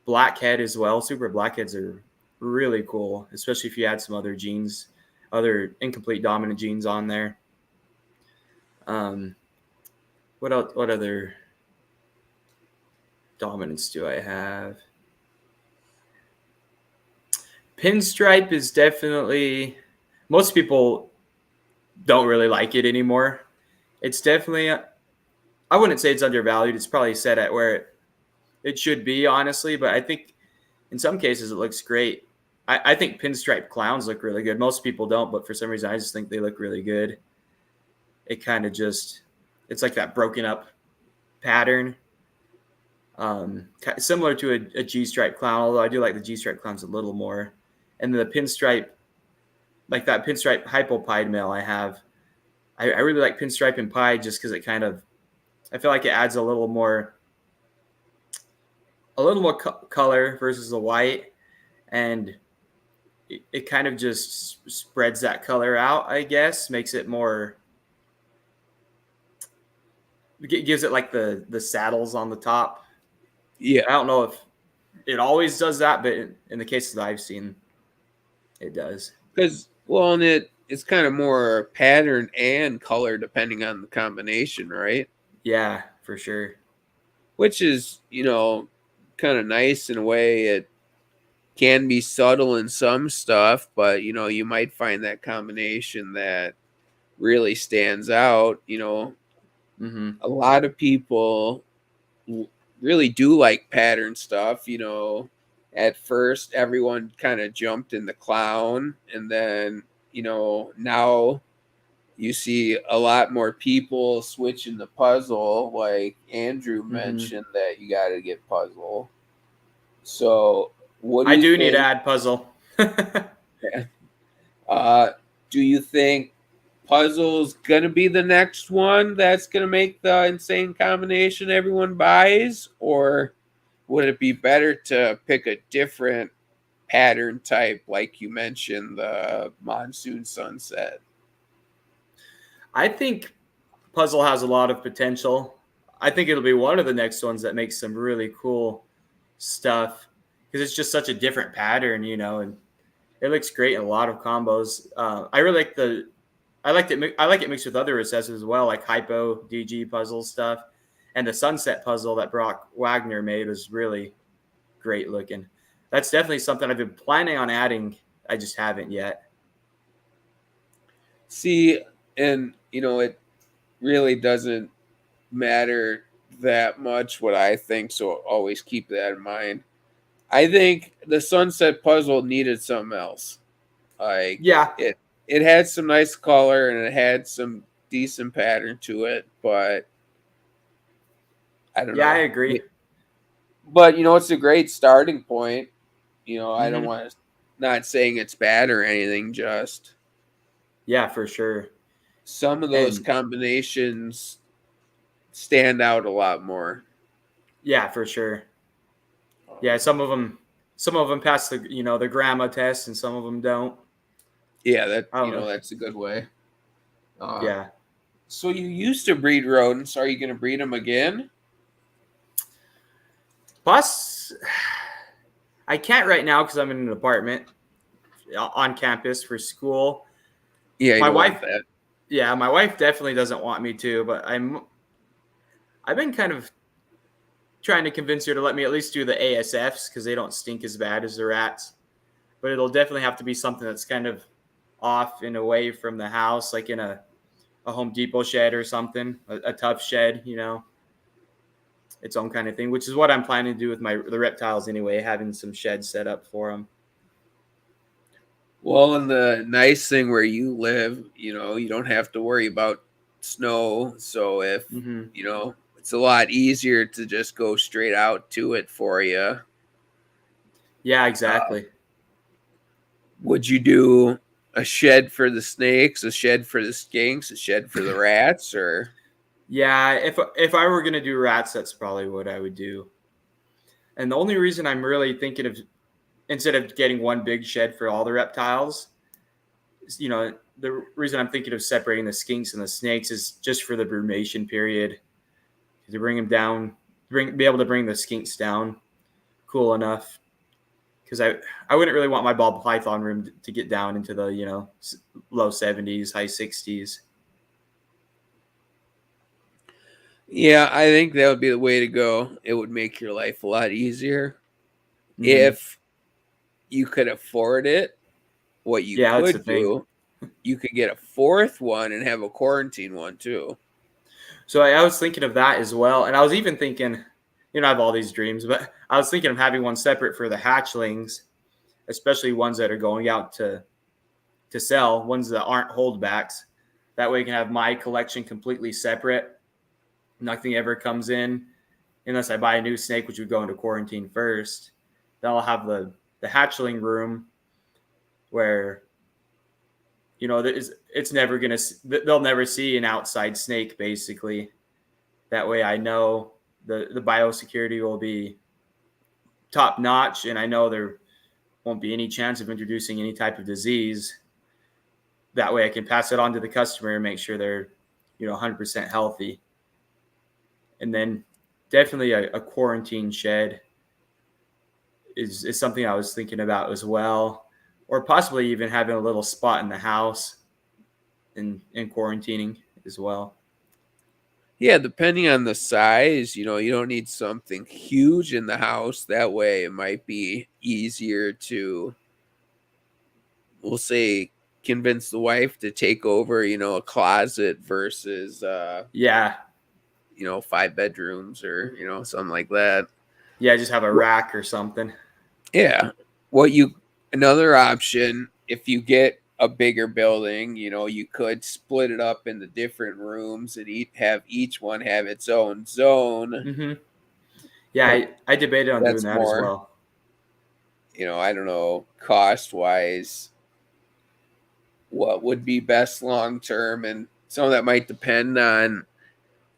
Blackhead as well. Super blackheads are really cool, especially if you add some other genes, other incomplete dominant genes on there. What else? What other dominance do I have? Pinstripe is definitely, most people don't really like it anymore. It's definitely, I wouldn't say it's undervalued. It's probably set at where it should be, honestly. But I think in some cases it looks great. I think pinstripe clowns look really good. Most people don't, but for some reason I just think they look really good. It kind of just, it's like that broken up pattern. Similar to a G-stripe clown, although I do like the G-stripe clowns a little more. And the pinstripe, like that pinstripe hypopied male I have, I really like pinstripe and pied just because it kind of, I feel like it adds a little more color versus the white, and it kind of just spreads that color out, I guess, makes it more, gives it like the saddles on the top.
Yeah,
I don't know if it always does that, but in the cases that I've seen, it does.
Because, well, and it's kind of more pattern and color depending on the combination, right?
Yeah, for sure.
Which is, kind of nice in a way. It can be subtle in some stuff, but, you might find that combination that really stands out,
Mm-hmm.
A lot of people really do like pattern stuff. At first everyone kind of jumped in the clown, and then now you see a lot more people switching the puzzle. Like Andrew
Mm-hmm.
mentioned that you got to get puzzle. So what do
I
you
do need to
think?
add puzzle.
uh do you think puzzle's gonna be the next one that's gonna make the insane combination everyone buys, or would it be better to pick a different pattern type, like you mentioned, the monsoon sunset?
I think puzzle has a lot of potential. I think it'll be one of the next ones that makes some really cool stuff because it's just such a different pattern, and it looks great in a lot of combos. I really like I like it mixed with other recessives as well, like hypo DG puzzle stuff, and the sunset puzzle that Brock Wagner made was really great looking. That's definitely something I've been planning on adding. I just haven't yet.
See, and it really doesn't matter that much what I think, so always keep that in mind. I think the sunset puzzle needed something else. Like
Yeah,
it had some nice color and it had some decent pattern to it, but I don't
yeah, I
know.
agree.
But it's a great starting point. I don't
Hmm.
want to, not saying it's bad or anything, just
Yeah, for sure.
some of those
And
combinations stand out a lot more.
yeah, for sure. Yeah,
Um,
some of them pass the grandma test, and some of them don't.
yeah, that
I don't know.
that's a good way. Uh,
Yeah.
so you used to breed rodents. Are you going to breed them again?
Plus, I can't right now because I'm in an apartment on campus for school.
Yeah, you
My
don't
wife,
want that.
yeah, my wife definitely doesn't want me to, but I've been kind of trying to convince her to let me at least do the ASFs because they don't stink as bad as the rats. But it'll definitely have to be something that's kind of off and away from the house, like in a Home Depot shed or something, a tough shed, its own kind of thing, which is what I'm planning to do with the reptiles anyway, having some sheds set up for them.
Well, and the nice thing where you live, you don't have to worry about snow. So if,
Mm-hmm.
it's a lot easier to just go straight out to it for you.
Yeah,
Uh,
exactly.
would you do a shed for the snakes, a shed for the skinks, a shed for the rats, or?
Yeah, if I were gonna do rats, that's probably what I would do. And the only reason I'm really thinking of instead of getting one big shed for all the reptiles, the reason I'm thinking of separating the skinks and the snakes is just for the brumation period to bring them down, be able to bring the skinks down cool enough. Because I wouldn't really want my ball python room to get down into the low 70s, high 60s.
Yeah, I think that would be the way to go. It would make your life a lot easier.
Mm-hmm.
If you could afford it, what you
Yeah, that's the
could
thing.
do, you could get a fourth one and have a quarantine one too.
So I was thinking of that as well, and I was even thinking, I have all these dreams, but I was thinking of having one separate for the hatchlings, especially ones that are going out to sell, ones that aren't holdbacks. That way, I can have my collection completely separate. Nothing ever comes in unless I buy a new snake, which would go into quarantine first. Then I'll have the hatchling room where it's never gonna they'll never see an outside snake basically. That way, I know the biosecurity will be top notch, and I know there won't be any chance of introducing any type of disease. That way, I can pass it on to the customer and make sure they're 100% healthy. And then definitely a quarantine shed is something I was thinking about as well, or possibly even having a little spot in the house in quarantining as well.
Yeah, depending on the size, you don't need something huge in the house. That way it might be easier to, we'll say, convince the wife to take over, a closet versus
Yeah,
5 bedrooms or, something like that.
Yeah, just have a rack or something.
Yeah. Another option, if you get a bigger building, you could split it up into different rooms and have each one have its own zone.
Hmm. Yeah,
But
I debated on doing
that's
that as
more,
well.
I don't know, cost wise, what would be best long term. And some of that might depend on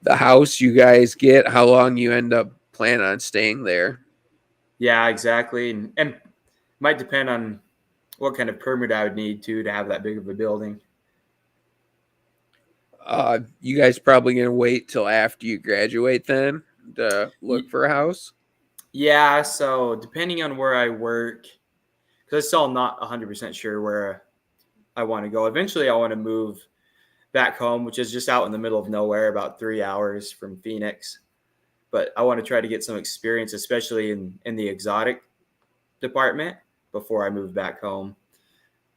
the house you guys get, how long you end up plan on staying there.
Yeah, exactly. And might depend on what kind of permit I would need to have that big of a building.
You guys probably gonna wait till after you graduate then to look
Y-
for a house.
Yeah, so depending on where I work, because I'm still not 100% sure where I want to go. Eventually, I want to move back home, which is just out in the middle of nowhere, about 3 hours from Phoenix. But I want to try to get some experience, especially in the exotic department, before I move back home,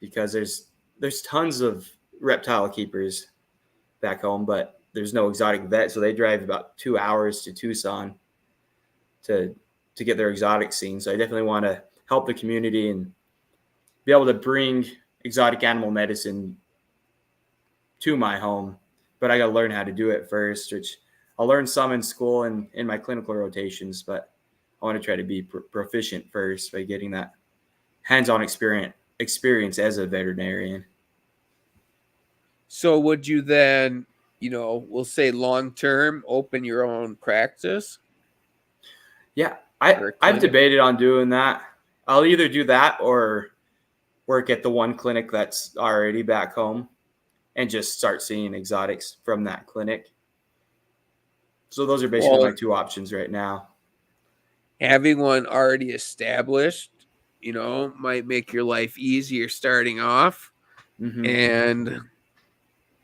because there's tons of reptile keepers back home, but there's no exotic vet, so they drive about 2 hours to Tucson to to get their exotic seen. So I definitely want to help the community and be able to bring exotic animal medicine to my home. But I got to learn how to do it first, which I'll learn some in school and in my clinical rotations. But I want to try to be proficient first by getting that hands-on experience as a veterinarian.
So would you then, we'll say long term, open your own practice
Yeah,
or a
I've
clinic?
debated on doing that. I'll either do that or work at the one clinic that's already back home and just start seeing exotics from that clinic. So those are basically
Well,
my two options right now.
having one already established, might make your life easier starting off.
Mm-hmm.
And,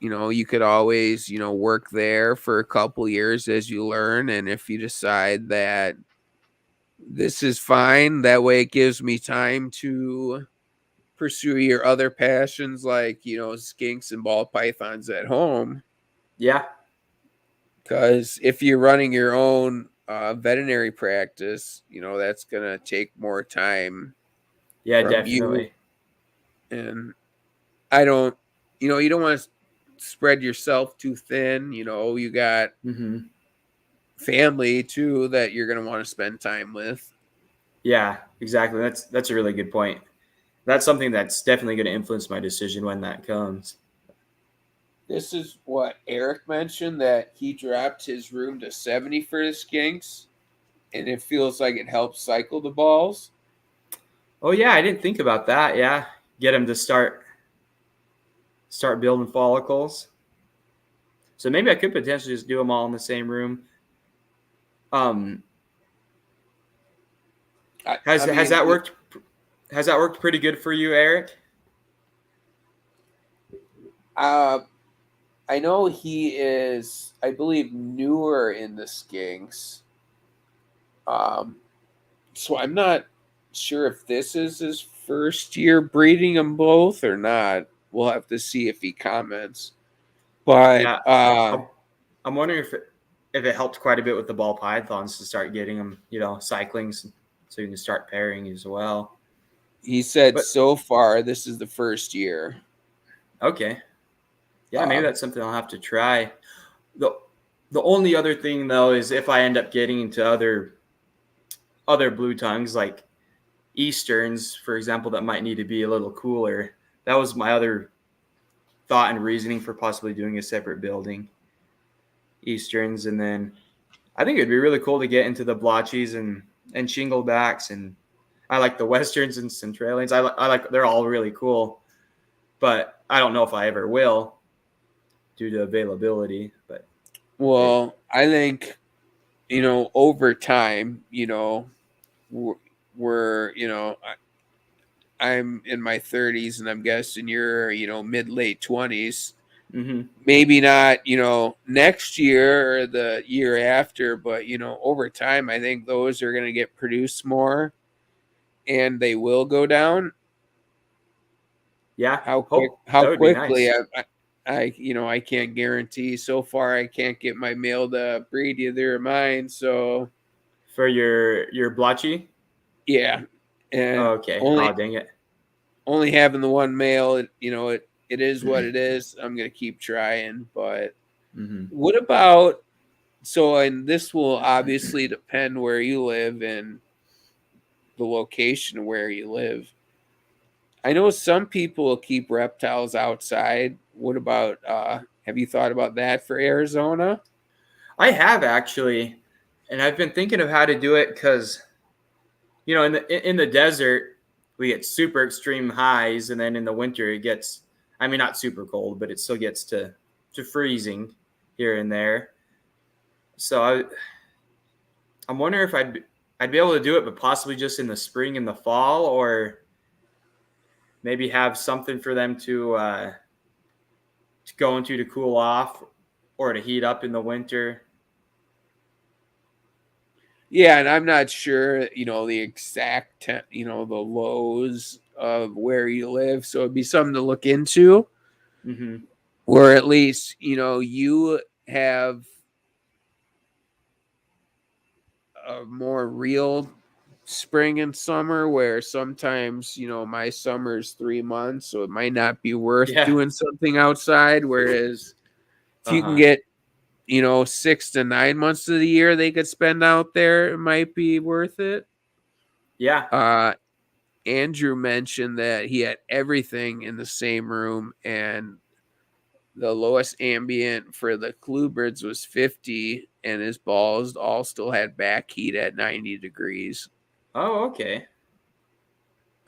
you could always, work there for a couple years as you learn. And if you decide that this is fine, that way it gives me time to pursue your other passions like, skinks and ball pythons at home.
Yeah,
Because if you're running your own veterinary practice, that's going to take more time
yeah,
from you.
definitely.
And I don't, you don't want to spread yourself too thin. You got
Mm-hmm.
family too that you're going to want to spend time with.
Yeah, exactly. That's a really good point. That's something that's definitely going to influence my decision when that comes.
This is what Eric mentioned that he dropped his room to 70 for the skinks, and it feels like it helps cycle the balls.
Oh yeah, I didn't think about that. Yeah, get them to start building follicles. So maybe I could potentially just do them all in the same room. Um,
I
has
mean,
that worked? Has that worked pretty good for you, Eric?
uh, I know he is, I believe, newer in the skinks. Um, so I'm not sure if this is his first year breeding them both or not. We'll have to see if he comments. But
Yeah, I'm wondering if it helped quite a bit with the ball pythons to start getting them, cycling, so you can start pairing as well.
he said
But
so far this is the first year.
okay, yeah, maybe
Um,
that's something I'll have to try. the The only other thing though is if I end up getting into other blue tongues like easterns, for example, that might need to be a little cooler. That was my other thought and reasoning for possibly doing a separate building, easterns, and then I think it'd be really cool to get into the blotchies and shinglebacks, and I like the westerns and centralians. I like they're all really cool, but I don't know if I ever will due to availability. But it,
well, I think, over time, we're, I'm in my 30s and I'm guessing you're, mid late 20s.
mm-hmm.
Maybe not, next year or the year after, but, over time, I think those are going to get produced more and they will go down.
Yeah,
How quick,
hope
how
that would be
quickly,
nice.
I can't guarantee. So far, I can't get my male to breed either of mine. So
For your blotchy?
yeah,
Oh,
and
okay.
only
Oh, dang it.
only having the one male, it is what it is. I'm gonna keep trying. But
Hmm.
what about so? And this will obviously depend where you live and the location where you live. I know some people keep reptiles outside. What about have you thought about that for Arizona?
I have actually, and I've been thinking of how to do it because in the desert we get super extreme highs, and then in the winter it gets, I mean, not super cold, but it still gets to freezing here and there. So I'm wondering if I'd be able to do it, but possibly just in the spring and the fall, or maybe have something for them to go into to cool off or to heat up in the winter.
Yeah, and I'm not sure, the exact, the lows of where you live. So it'd be something to look into,
Hmm.
or at least, you have a more real spring and summer where sometimes, my summer's 3 months, so it might not be worth
Yeah.
doing something outside. Whereas if
Uh
you can
huh.
get, 6 to 9 months of the year they could spend out there, it might be worth it.
Yeah.
Uh, Andrew mentioned that he had everything in the same room, and the lowest ambient for the Cluebirds was 50, and his balls all still had back heat at 90 degrees.
Oh, okay.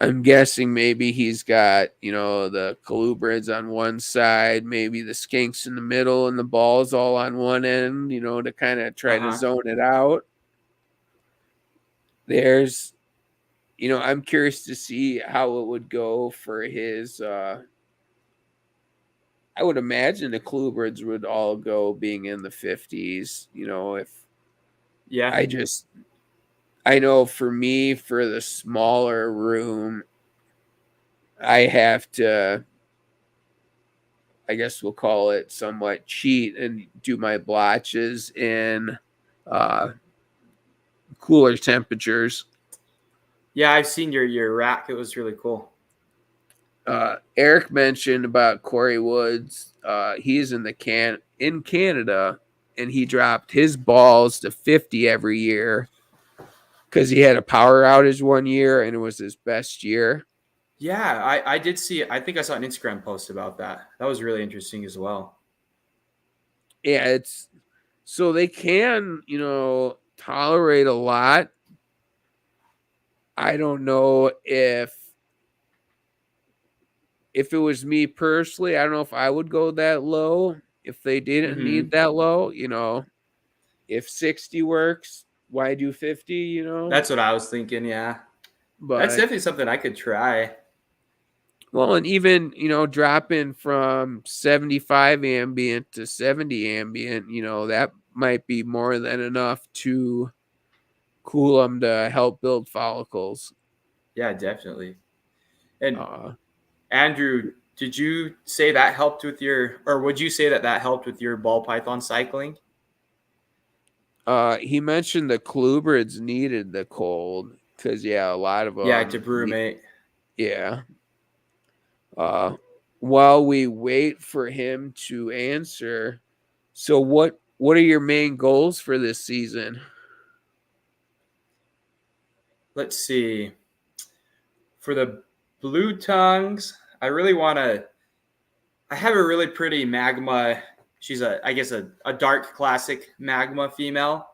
I'm guessing maybe he's got, the Colubrids on one side, maybe the Skinks in the middle, and the balls all on one end, to kind of
Uh
try to
huh.
zone it out. There's, I'm curious to see how it would go for his. I would imagine the Colubrids would all go being in the 50s. If
Yeah.
I just, I know for me, for the smaller room, I have to, I guess we'll call it somewhat cheat and do my blotches in uh, cooler temperatures.
Yeah. I've seen your rack. It was really cool.
Eric mentioned about Corey Woods. He's in Canada, and he dropped his balls to 50 every year because he had a power outage one year and it was his best year.
Yeah, I did see. I think I saw an Instagram post about that. That was really interesting as well.
Yeah, it's so they can, tolerate a lot. I don't know if it was me personally, I don't know if I would go that low if they didn't need
Hmm.
that low, if 60 works, why do 50,
That's what I was thinking. Yeah, that's
But
definitely something I could try.
well, and even, dropping from 75 ambient to 70 ambient, that might be more than enough to cool them to help build follicles.
Yeah, definitely. And
Uh,
Andrew, did you say that helped with your, or would you say that that helped with your ball python cycling?
he mentioned the colubrids needed the cold because, yeah, a lot of
Yeah, to
them,
brumate.
yeah. Uh, while we wait for him to answer, so what are your main goals for this season?
Let's see. For the blue tongues, I really want to. I have a really pretty magma. She's I guess, a dark classic magma female.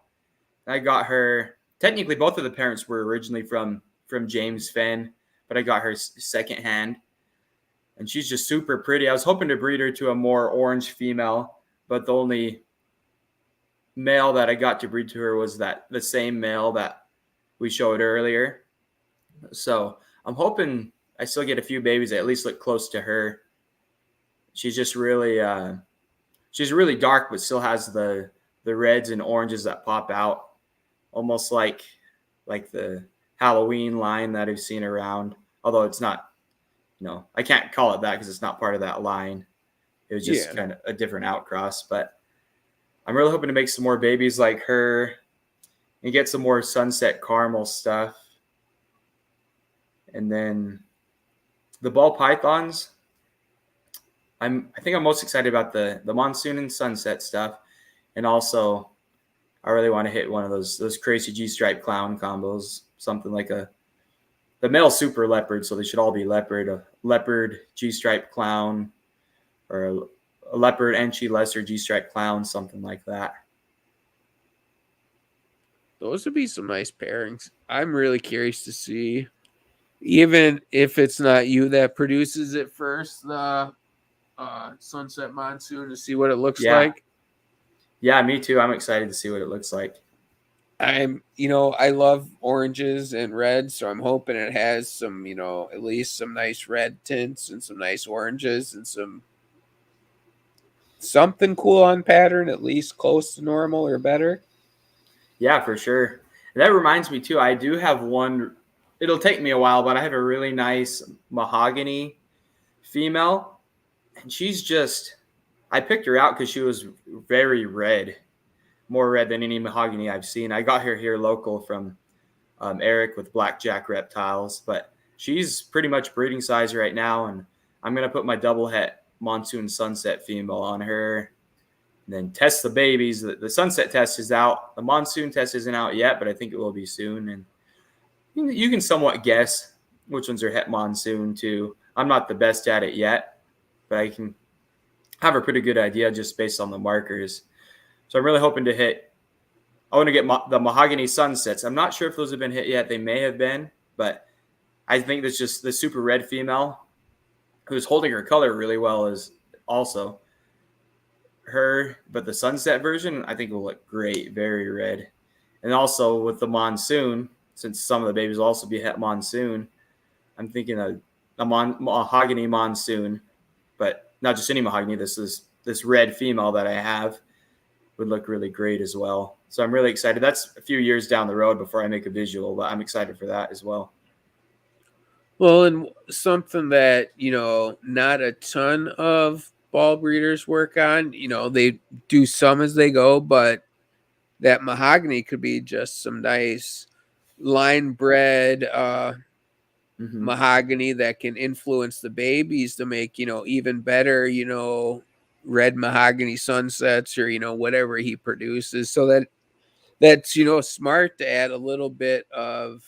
I got her. Technically, both of the parents were originally from James Fenn, but I got her secondhand, and she's just super pretty. I was hoping to breed her to a more orange female, but the only male that I got to breed to her was that the same male that we showed earlier. So I'm hoping I still get a few babies that at least look close to her. She's just really she's really dark, but still has the reds and oranges that pop out, almost like the Halloween line that I've seen around. Although it's not, I can't call it that because it's not part of that line. It was just
Yeah.
kind of a different outcross. But I'm really hoping to make some more babies like her and get some more sunset caramel stuff. And then the ball pythons, I think I'm most excited about the monsoon and sunset stuff. And also I really want to hit one of those crazy G-stripe clown combos, something like the male super leopard, so they should all be leopard, a leopard G-stripe clown, or a leopard Enchi lesser G-stripe clown, something like that.
Those would be some nice pairings. I'm really curious to see, even if it's not you that produces it first, the Sunset Monsoon, to see what it looks
Yeah,
like.
yeah, me too. I'm excited to see what it looks like.
I love oranges and reds, so I'm hoping it has some, at least some nice red tints and some nice oranges and something cool on pattern, at least close to normal or better.
Yeah, for sure. And that reminds me too. I do have one. It'll take me a while, but I have a really nice mahogany female, and she's just. I picked her out because she was very red, more red than any mahogany I've seen. I got her here local from Eric with Blackjack Reptiles, but she's pretty much breeding size right now, and I'm gonna put my double het monsoon sunset female on her, and then test the babies. The sunset test is out. The monsoon test isn't out yet, but I think it will be soon, and you can somewhat guess which ones are het monsoon too. I'm not the best at it yet, but I can have a pretty good idea just based on the markers. So I'm really hoping to hit. I want to get the mahogany sunsets. I'm not sure if those have been hit yet. They may have been, but I think that's just the super red female who's holding her color really well is also her. But the sunset version, I think will look great, very red. And also with the monsoon, since some of the babies will also be het monsoon, I'm thinking a mahogany monsoon, but not just any mahogany. This red female that I have would look really great as well. So I'm really excited. That's a few years down the road before I make a visual, but I'm excited for that as well.
Well, and something that, not a ton of ball breeders work on, they do some as they go, but that mahogany could be just some nice line bred
Mm-hmm.
mahogany that can influence the babies to make, even better, red mahogany sunsets or, whatever he produces. So that's, smart to add a little bit of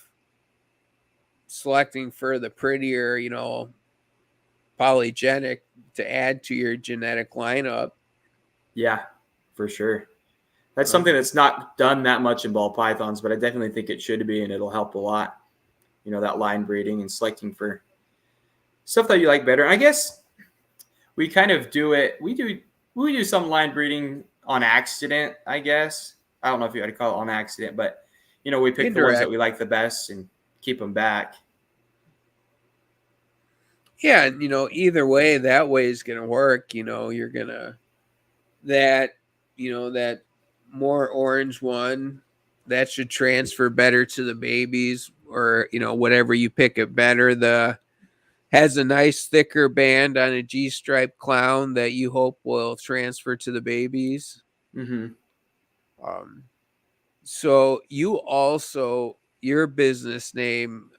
selecting for the prettier, polygenic to add to your genetic lineup.
Yeah, for sure. That's something
Um,
that's not done that much in ball pythons, but I definitely think it should be, and it'll help a lot. That line breeding and selecting for stuff that you like better. And I guess we kind of do it. We do some line breeding on accident. I guess I don't know if you had to call it on accident, but we pick the ones that
indirect.
we like the best and keep them back.
Yeah, and either way, that way is gonna work. You're gonna that that more orange one that should transfer better to the babies, or whatever you pick it better. The has a nice thicker band on a G stripe clown that you hope will transfer to the babies.
Mm-hmm.
Um, so you also, your business name,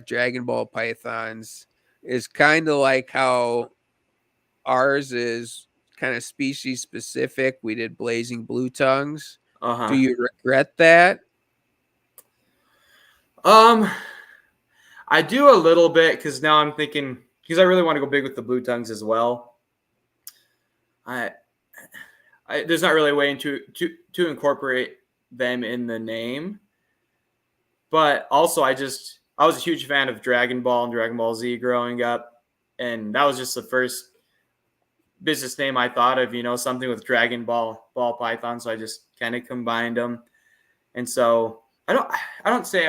Dragon Ball Pythons, is kind of like how ours is kind of species specific. We did Blazing Blue Tongues.
Uh
Do
huh.
you regret that?
Um, I do a little bit because now I'm thinking because I really want to go big with the blue tongues as well. I, there's not really a way to incorporate them in the name, but also I was a huge fan of Dragon Ball and Dragon Ball Z growing up, and that was just the first business name I thought of. Something with Dragon Ball Python, so I just kind of combined them, and so I don't say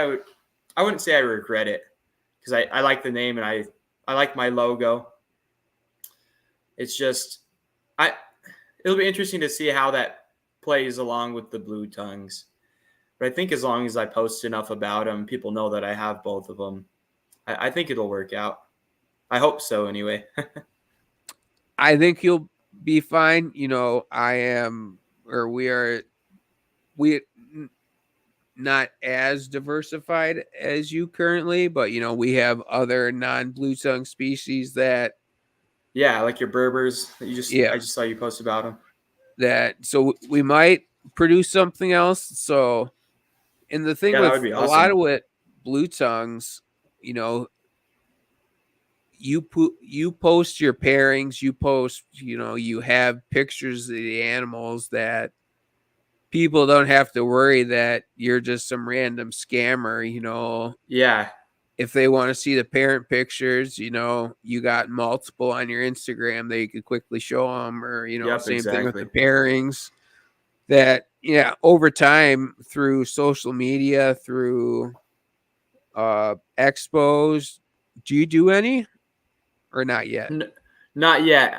I wouldn't say I regret it because I like the name and I like my logo. It's just I it'll be interesting to see how that plays along with the blue tongues. But I think as long as I post enough about them, people know that I have both of them. I think it'll work out. I hope so, anyway.
I think you'll be fine. I am, or we not as diversified as you currently, but we have other non-blue tongue species that
Yeah, like your Berbers.
yeah,
I just saw you post about them.
so we might produce something else. So, and the thing
Yeah, that would
with
be
a lot
awesome.
of what blue tongues, you know, you post your pairings, you post, you have pictures of the animals that people don't have to worry that you're just some random scammer.
Yeah.
If they want to see the parent pictures, you got multiple on your Instagram that you could quickly show them, or
Yep.
same thing with the
Exactly.
pairings. That over time through social media, through expos, do you do any or not yet?
N- Not yet.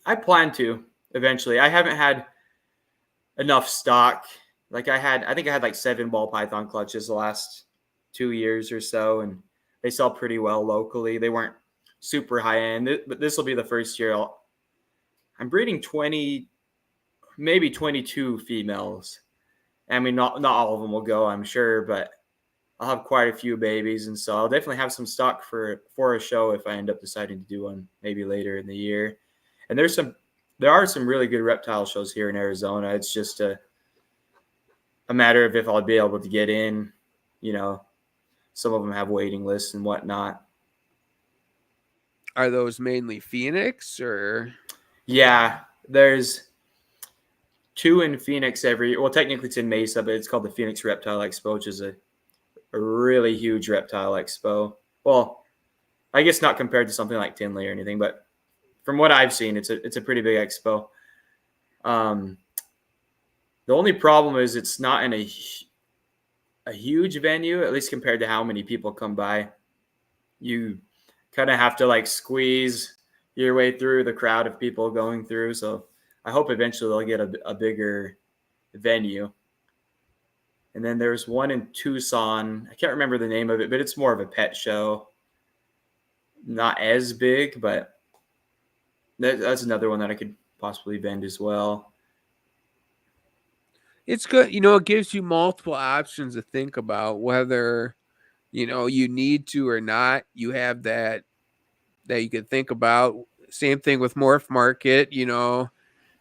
I plan to eventually. I haven't had enough stock. I think I had like 7 ball python clutches the last 2 years or so, and they sell pretty well locally. They weren't super high end, but this will be the first year I'm breeding 20, maybe 22 females. I mean, not all of them will go, I'm sure, but I'll have quite a few babies, and so I'll definitely have some stock for a show if I end up deciding to do one maybe later in the year. And there are some really good reptile shows here in Arizona. It's just a matter of if I'll be able to get in. You know, some of them have waiting lists and whatnot.
Are those mainly Phoenix or?
Yeah, there's 2 in Phoenix every. Well, technically it's in Mesa, but it's called the Phoenix Reptile Expo, which is a really huge reptile expo. Well, I guess not compared to something like Tinley or anything, but from what I've seen, it's a pretty big expo. Um, the only problem is it's not in a huge venue, at least compared to how many people come by. You kind of have to like squeeze your way through the crowd of people going through. So I hope eventually they'll get a bigger venue. And then there's one in Tucson. I can't remember the name of it, but it's more of a pet show. Not as big, but that's another one that I could possibly vend as well.
It's good, it gives you multiple options to think about whether you need to or not. You have that you could think about. Same thing with Morph Market.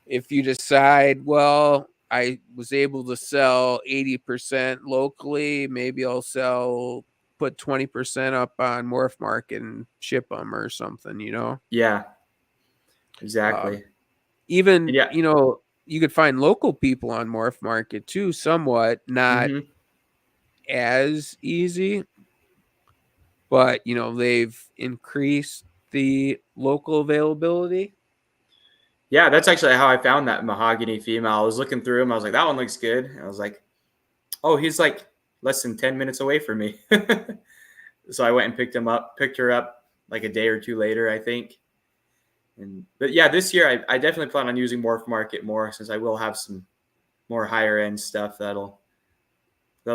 If you decide, well, I was able to sell 80% locally, maybe put 20% up on Morph Market and ship them or something.
Yeah,
Um,
exactly. And
even,
yeah,
you could find local people on Morph Market too, somewhat not
hmm
as easy, but they've increased the local availability.
yeah, that's actually how I found that mahogany female. I was looking through him. I was like, that one looks good. And I was like, oh, he's like less than 10 minutes away from me. So I went and picked her up like a day or two later, I think. But yeah, this year I definitely plan on using Morph Market more, since I will have some more higher end stuff that'll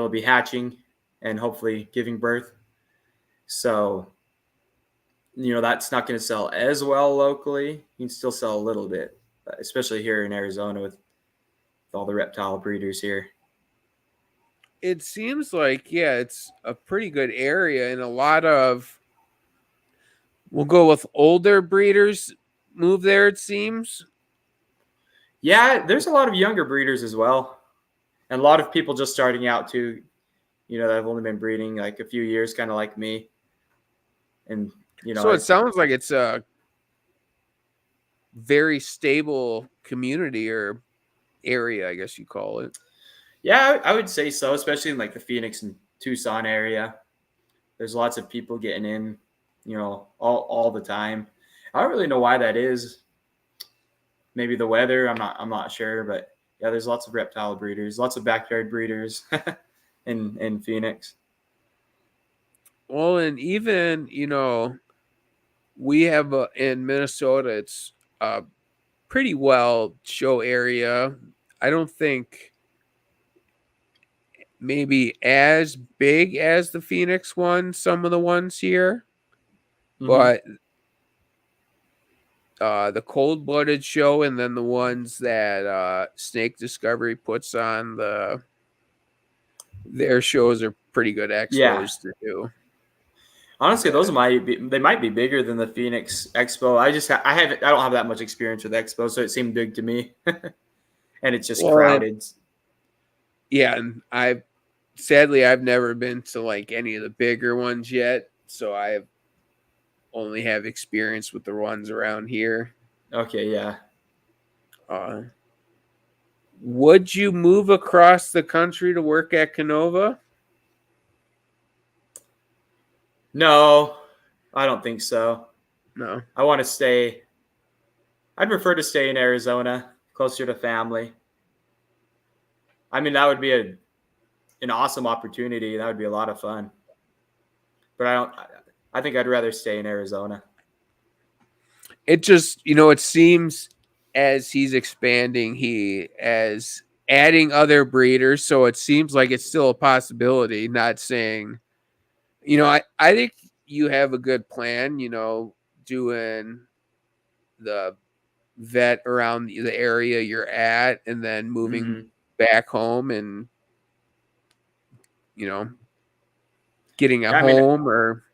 be hatching and hopefully giving birth. So that's not going to sell as well locally. You can still sell a little bit, especially here in Arizona with all the reptile breeders here.
It seems like, yeah, it's a pretty good area, and a lot of, we'll go with older breeders move there, it seems.
Yeah, there's a lot of younger breeders as well, and a lot of people just starting out too. That have only been breeding like a few years, kind of like me. And
So it sounds like it's a very stable community or area, I guess you call it.
yeah, I would say so, especially in like the Phoenix and Tucson area. There's lots of people getting in, all the time. I don't really know why that is. Maybe the weather. I'm not sure, but yeah, there's lots of reptile breeders, lots of backyard breeders in Phoenix.
Well, and even, we have in Minnesota, it's a pretty well show area. I don't think maybe as big as the Phoenix one, some of the ones here,
hmm
but the cold-blooded show, and then the ones that Snake Discovery puts on their shows are pretty good
Yeah.
expos to do.
Honestly, those
But,
might be bigger than the Phoenix Expo. I don't have that much experience with Expo, so it seemed big to me, and it's just
well, and
crowded.
yeah, and I've never been to like any of the bigger ones yet, so I only have experience with the ones around here.
Okay, yeah.
Uh, would you move across the country to work at Canova?
No, I don't think so.
No.
I want to stay. I'd prefer to stay in Arizona, closer to family. I mean, that would be an awesome opportunity. That would be a lot of fun. But I don't. I think I'd rather stay in Arizona.
It just, it seems as he's expanding, he as adding other breeders, so it seems like it's still a possibility, not saying, I think you have a good plan, doing the vet around the area you're at and then moving
Mm-hmm.
back home and, you know, getting a
Yeah, I mean,
home or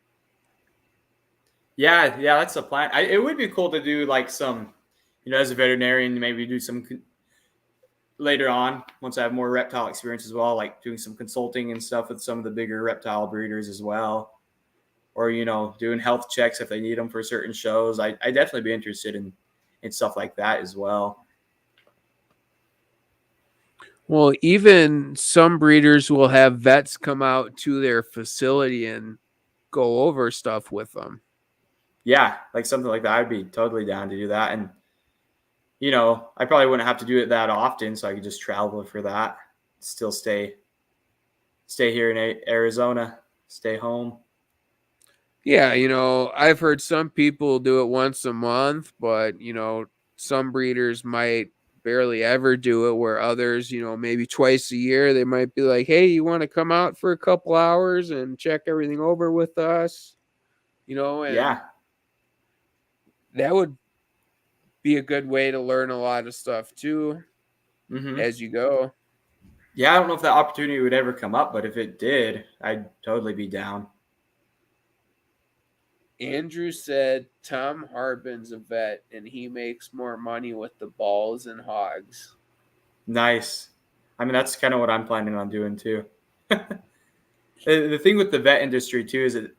yeah, that's a plan. It would be cool to do like some, as a veterinarian, maybe do some later on once I have more reptile experience as well, like doing some consulting and stuff with some of the bigger reptile breeders as well, or doing health checks if they need them for certain shows. I definitely be interested in stuff like that as well.
well, even some breeders will have vets come out to their facility and go over stuff with them.
Yeah, like something like that. I'd be totally down to do that, and I probably wouldn't have to do it that often, so I could just travel for that. Still stay here in Arizona, stay home.
Yeah, I've heard some people do it once a month, but some breeders might barely ever do it where others, maybe twice a year they might be like, "Hey, you want to come out for a couple hours and check everything over with us?" And
Yeah.
that would be a good way to learn a lot of stuff too
Mm-hmm.
as you go.
Yeah, I don't know if that opportunity would ever come up, but if it did, I'd totally be down.
Andrew said Tom Harbin's a vet and he makes more money with the balls and hogs.
Nice. I mean, that's kind of what I'm planning on doing too. The thing with the vet industry too is it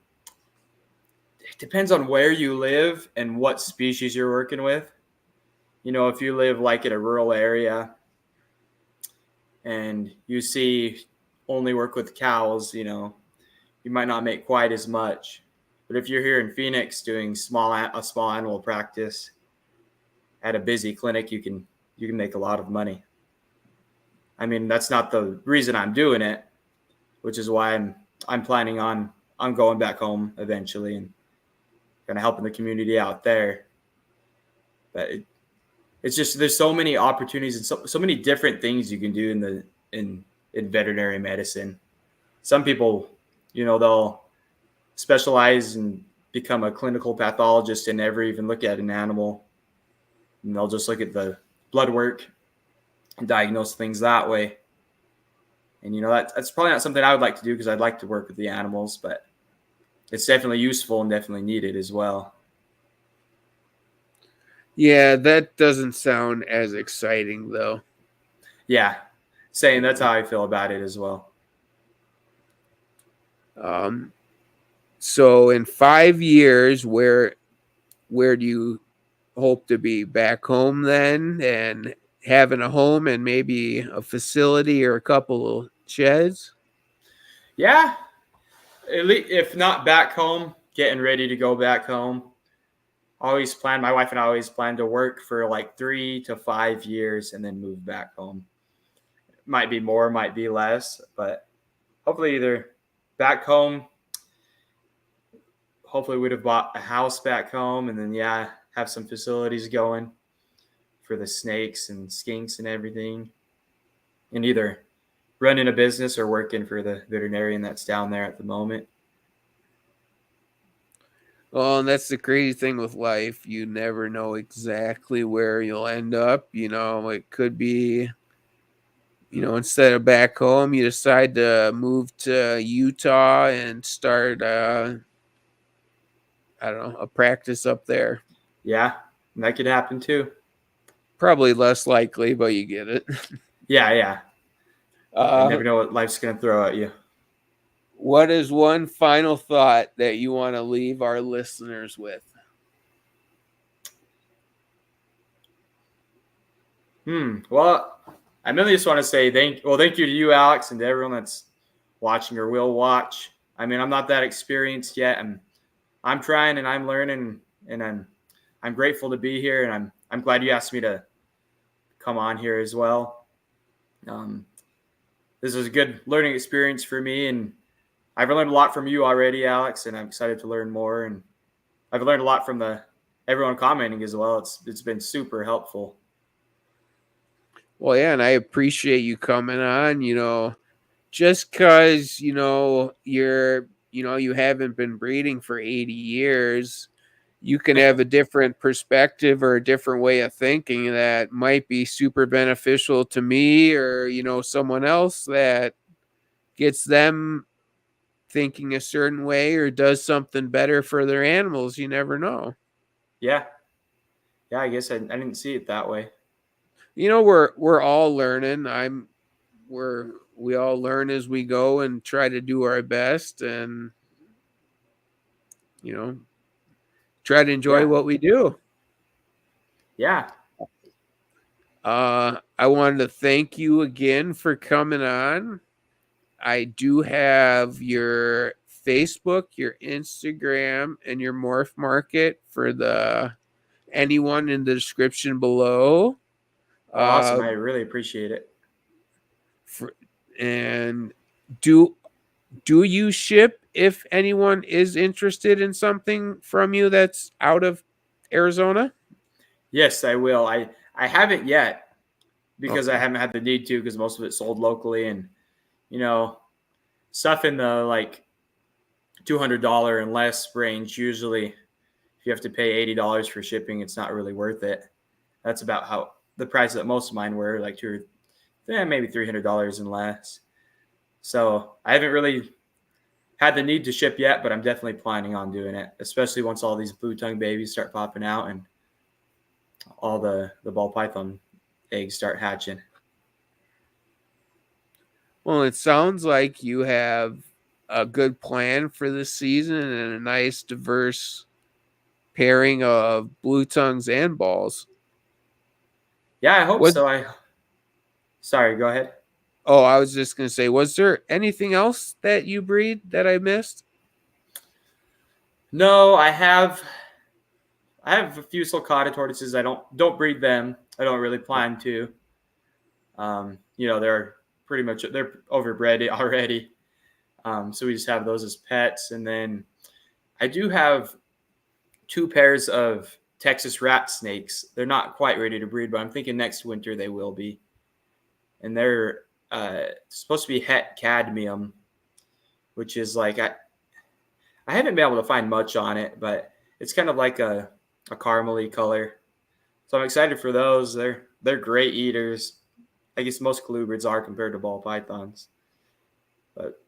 depends on where you live and what species you're working with. If you live like in a rural area and you see only work with cows, you might not make quite as much. But if you're here in Phoenix doing a small animal practice at a busy clinic, you can make a lot of money. I mean, that's not the reason I'm doing it, which is why I'm planning on going back home eventually and kind of helping the community out there. But it's just there's so many opportunities and so many different things you can do in veterinary medicine. Some people, they'll specialize and become a clinical pathologist and never even look at an animal, and they'll just look at the blood work and diagnose things that way. And that's probably not something I would like to do because I'd like to work with the animals, but it's definitely useful and definitely needed as well.
Yeah, that doesn't sound as exciting though.
Yeah, saying that's how I feel about it as well.
Um, so in 5 years, where do you hope to be? Back home then, and having a home and maybe a facility or a couple of sheds?
Yeah, at least if not back home, getting ready to go back home. My wife and I always plan to work for like 3 to 5 years and then move back home. Might be more, might be less, but hopefully either back home. Hopefully we'd have bought a house back home and then have some facilities going for the snakes and skinks and everything, and either running a business or working for the veterinarian that's down there at the moment.
Well, and that's the crazy thing with life. You never know exactly where you'll end up. It could be, instead of back home, you decide to move to Utah and start, I don't know, a practice up there.
Yeah, that could happen too.
Probably less likely, but you get it.
Yeah, yeah. You
Uh,
never know what life's gonna throw at you.
what is one final thought that you want to leave our listeners with?
Well, I mainly just want to say thank you to you, Alex, and to everyone that's watching or will watch. I mean, I'm not that experienced yet. I'm trying and I'm learning, and I'm grateful to be here, and I'm glad you asked me to come on here as well. Um, this is a good learning experience for me, and I've learned a lot from you already, Alex, and I'm excited to learn more. And I've learned a lot from the everyone commenting as well. It's been super helpful.
Well, yeah, and I appreciate you coming on. Just because you haven't been breeding for 80 years, you can have a different perspective or a different way of thinking that might be super beneficial to me or someone else that gets them thinking a certain way or does something better for their animals. You never know.
Yeah, yeah. I guess I didn't see it that way.
We're all learning. We all learn as we go and try to do our best and you know try to enjoy
Yeah,
what we do.
yeah.
I wanted to thank you again for coming on. I do have your Facebook, your Instagram, and your Morph Market for the anyone in the description below.
Oh, awesome.
Uh,
I really appreciate it.
for, and do do you ship if anyone is interested in something from you that's out of Arizona?
Yes, I will. I haven't yet because I
Okay.
haven't had the need to because most of it's sold locally, and you know stuff in the like $200 and less range. Usually, if you have to pay $80 for shipping, it's not really worth it. That's about how the price that most of mine were, like maybe $300 and less. So I haven't really had the need to ship yet, but I'm definitely planning on doing it, especially once all these blue tongue babies start popping out and all the ball python eggs start hatching.
Well, it sounds like you have a good plan for this season and a nice diverse pairing of blue tongues and balls.
Yeah, I hope
What
so. I sorry, go ahead.
Oh, I was just gonna say, was there anything else that you breed that I missed?
No, I have a few sulcata tortoises. I don't breed them. I don't really plan to. They're they're overbred already. So we just have those as pets, and then I do have two pairs of Texas rat snakes. They're not quite ready to breed, but I'm thinking next winter they will be. And they're supposed to be het cadmium, which is like I haven't been able to find much on it, but it's kind of like a caramely color. So I'm excited for those. They're great eaters. I guess most colubrids are compared to ball pythons. But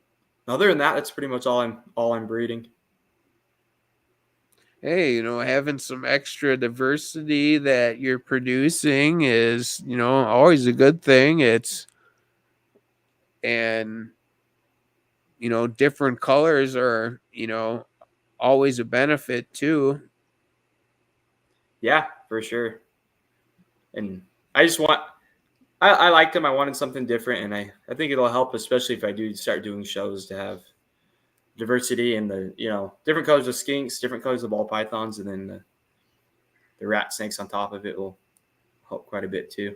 other than that, that's pretty much all I'm breeding.
Hey, having some extra diversity that you're producing is, always a good thing. And, different colors are, always a benefit too.
Yeah, for sure. And I just want I liked them. I wanted something different, and I think it'll help, especially if I do start doing shows, to have diversity in the different colors of skinks, different colors of ball pythons, and then the rat snakes on top of it will help quite a bit too.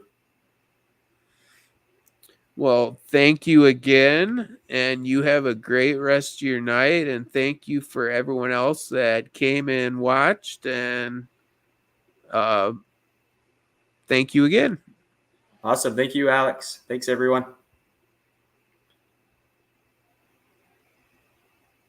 Well, thank you again, and you have a great rest of your night. And thank you for everyone else that came and watched. And uh, thank you again.
Awesome. Thank you, Alex. Thanks, everyone.